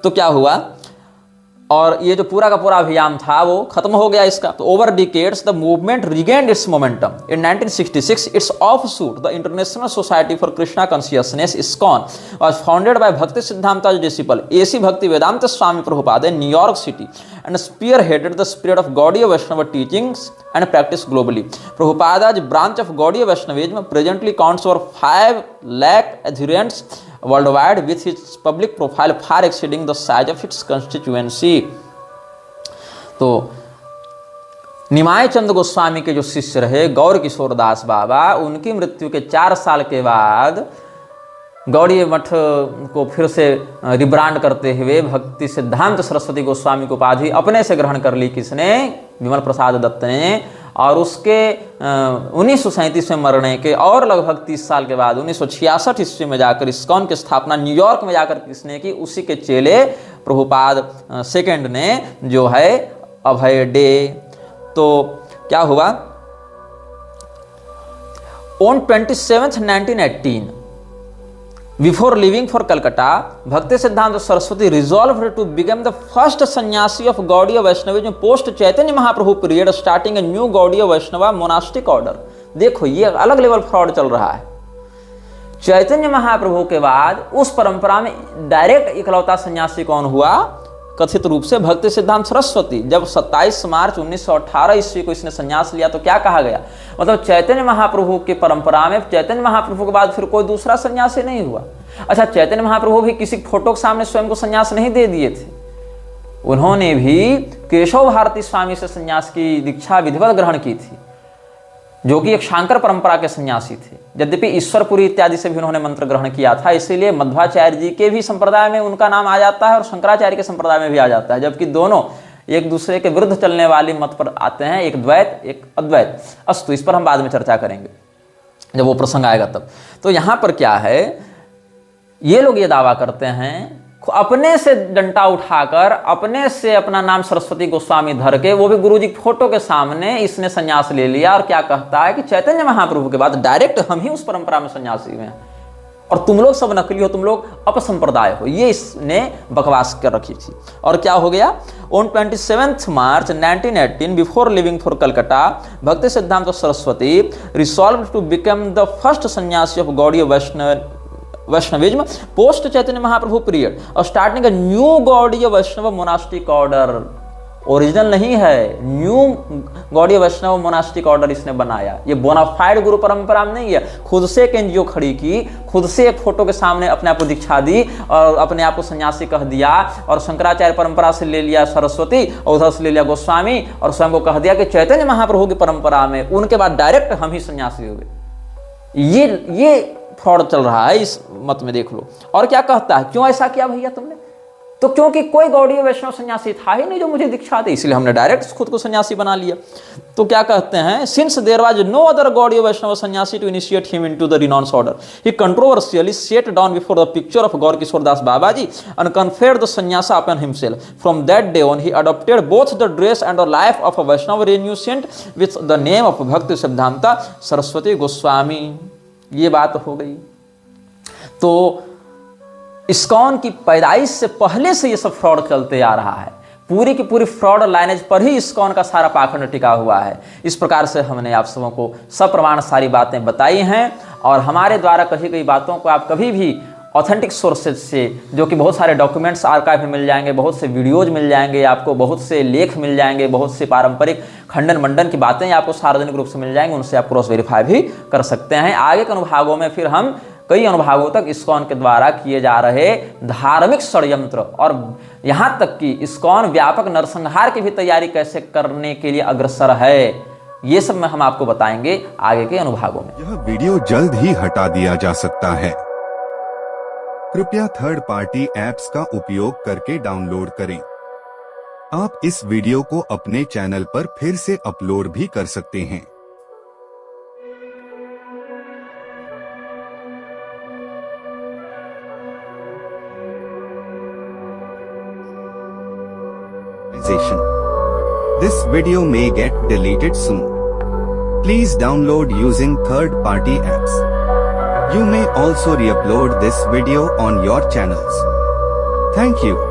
तो क्या हुआ, और ये जो पूरा का पूरा अभियान था वो खत्म हो गया इसका। तो over decades the movement regained it's momentum. In 1966 it's offshoot the international society for Krishna consciousness ISKCON was founded by भक्ति सिद्धांता डिसिपल एसी भक्ति वेदांत स्वामी Prabhupada in New York City and spearheaded the spirit of Gaudiya Vaishnava teachings and practice globally. Prabhupada's branch of Gaudiya Vaishnavism presently counts over 5 lakh adherents worldwide, with its public profile far exceeding the size of its constituency. तो निमाय चंद गोस्वामी के जो शिष्य रहे गौर किशोर दास बाबा, उनकी मृत्यु के 4 साल के बाद गौड़ीय मठ को फिर से रिब्रांड करते हुए भक्ति सिद्धांत सरस्वती गोस्वामी की उपाधि अपने से ग्रहण कर ली। किसने, विमल प्रसाद दत्त ने। और उसके 1937 में मरने के और लगभग 30 साल के बाद 1966 ईस्वी में जाकर इस्कॉन की स्थापना न्यूयॉर्क में जाकर किसने की, उसी के चेले प्रभुपाद सेकंड ने जो है अभय डे। तो क्या हुआ, on 27 1918 before leaving for Calcutta, Bhakti Siddhanta Saraswati resolved to become the first sannyasi of Gaudiya Vaishnavism post Chaitanya Mahaprabhu period, starting a new Gaudiya Vaishnava monastic order. देखो ये अलग लेवल फ्रॉड चल रहा है। चैतन्य महाप्रभु के बाद उस परंपरा में डायरेक्ट इकलौता सन्यासी कौन हुआ, कथित रूप से भक्ति सिद्धांत सरस्वती। जब 27 मार्च 1918 ईस्वी को इसने संन्यास लिया तो क्या कहा गया, मतलब चैतन्य महाप्रभु की परंपरा में चैतन्य महाप्रभु के बाद फिर कोई दूसरा सन्यासी नहीं हुआ। अच्छा, चैतन्य महाप्रभु भी किसी फोटो के सामने स्वयं को संन्यास नहीं दे दिए थे, उन्होंने भी केशव भारती स्वामी से संन्यास की दीक्षा विधिवत ग्रहण की थी, जो कि एक शांकर परंपरा के सन्यासी थे। यद्यपि ईश्वरपुरी इत्यादि से भी उन्होंने मंत्र ग्रहण किया था, इसीलिए मध्वाचार्य जी के भी संप्रदाय में उनका नाम आ जाता है और शंकराचार्य के संप्रदाय में भी आ जाता है, जबकि दोनों एक दूसरे के विरुद्ध चलने वाली मत पर आते हैं, एक द्वैत एक अद्वैत। अस्तु, इस पर हम बाद में चर्चा करेंगे जब वो प्रसंग आएगा तब। तो यहां पर क्या है, ये लोग ये दावा करते हैं अपने से डंडा उठाकर अपने से अपना नाम सरस्वती गोस्वामी धर के, वो भी गुरुजी फोटो के सामने इसने संन्यास ले लिया। और क्या कहता है कि चैतन्य महाप्रभु के बाद डायरेक्ट हम ही उस परंपरा में सन्यासी हुए हैं। और तुम लोग सब नकली हो, तुम लोग अपसंप्रदाय हो। ये इसने बकवास कर रखी थी। और क्या हो गया, on 27 March 1918 before leaving for Calcutta, Bhakti Siddhanta Saraswati resolved to become the first sannyasi of Gaudiya Vaishnavism post Chaitanya Mahaprabhu period और starting a new Gaudiya Vaishnava monastic order. Original नहीं है, new Gaudiya Vaishnava monastic order इसने बनाया। ये बोनाफाइड गुरु परंपरा नहीं है, खुद से एक एनजीओ खड़ी की, खुद से एक फोटो के सामने अपने आप को दीक्षा दी और अपने आप को सन्यासी कह दिया, और शंकराचार्य परंपरा से ले लिया सरस्वती और उधर से ले लिया गोस्वामी, और स्वयं को कह दिया कि चैतन्य महाप्रभु की परंपरा में, उनके बाद डायरेक्ट हम ही सन्यासी हो गए। ये फ्रॉड चल रहा है इस मत में, देख लो। और क्या कहता है, क्यों ऐसा किया भैया तुमने? तो क्योंकि कोई गौड़ीय वैष्णव सन्यासी था ही नहीं जो मुझे दीक्षा दे, इसलिए हमने डायरेक्ट खुद को सन्यासी बना लिया। तो क्या कहते हैं, since there was no other Gaudiya Vaishnava sannyasi to initiate him into the renounce order, he controversially set down before the picture of Gaur Kishore Das Baba ji and conferred the sannyasa upon himself. From that day on he adopted both the dress and the life of a Vaishnava renunciant with the name of Bhakti Siddhanta Saraswati Goswami. ये बात हो गई। तो इस्कॉन की पैदाइश से पहले से ये सब फ्रॉड चलते आ रहा है। पूरी की पूरी फ्रॉड लाइनेज पर ही इस्कॉन का सारा पाखंड टिका हुआ है। इस प्रकार से हमने आप सबों को सप्रमाण सारी बातें बताई हैं, और हमारे द्वारा कही गई बातों को आप कभी भी ऑथेंटिक सोर्सेज से, जो कि बहुत सारे डॉक्यूमेंट्स आर्काइव में मिल जाएंगे, बहुत से वीडियोज मिल जाएंगे आपको, बहुत से लेख मिल जाएंगे, बहुत से पारंपरिक खंडन मंडन की बातें आपको सार्वजनिक रूप से मिल जाएंगी, उनसे आप क्रॉस वेरीफाई भी कर सकते हैं। आगे के अनुभागों में फिर हम कई अनुभागों तक इस्कॉन के द्वारा किए जा रहे धार्मिक षड्यंत्र, और यहाँ तक कि इस्कॉन व्यापक नरसंहार की भी तैयारी कैसे करने के लिए अग्रसर है, ये सब में हम आपको बताएंगे आगे के अनुभागों में। यह वीडियो जल्द ही हटा दिया जा सकता है। कृपया थर्ड पार्टी ऐप्स का उपयोग करके डाउनलोड करें। आप इस वीडियो को अपने चैनल पर फिर से अपलोड भी कर सकते हैं। This video may get deleted soon. Please download using third-party apps. You may also re-upload this video on your channels. Thank you.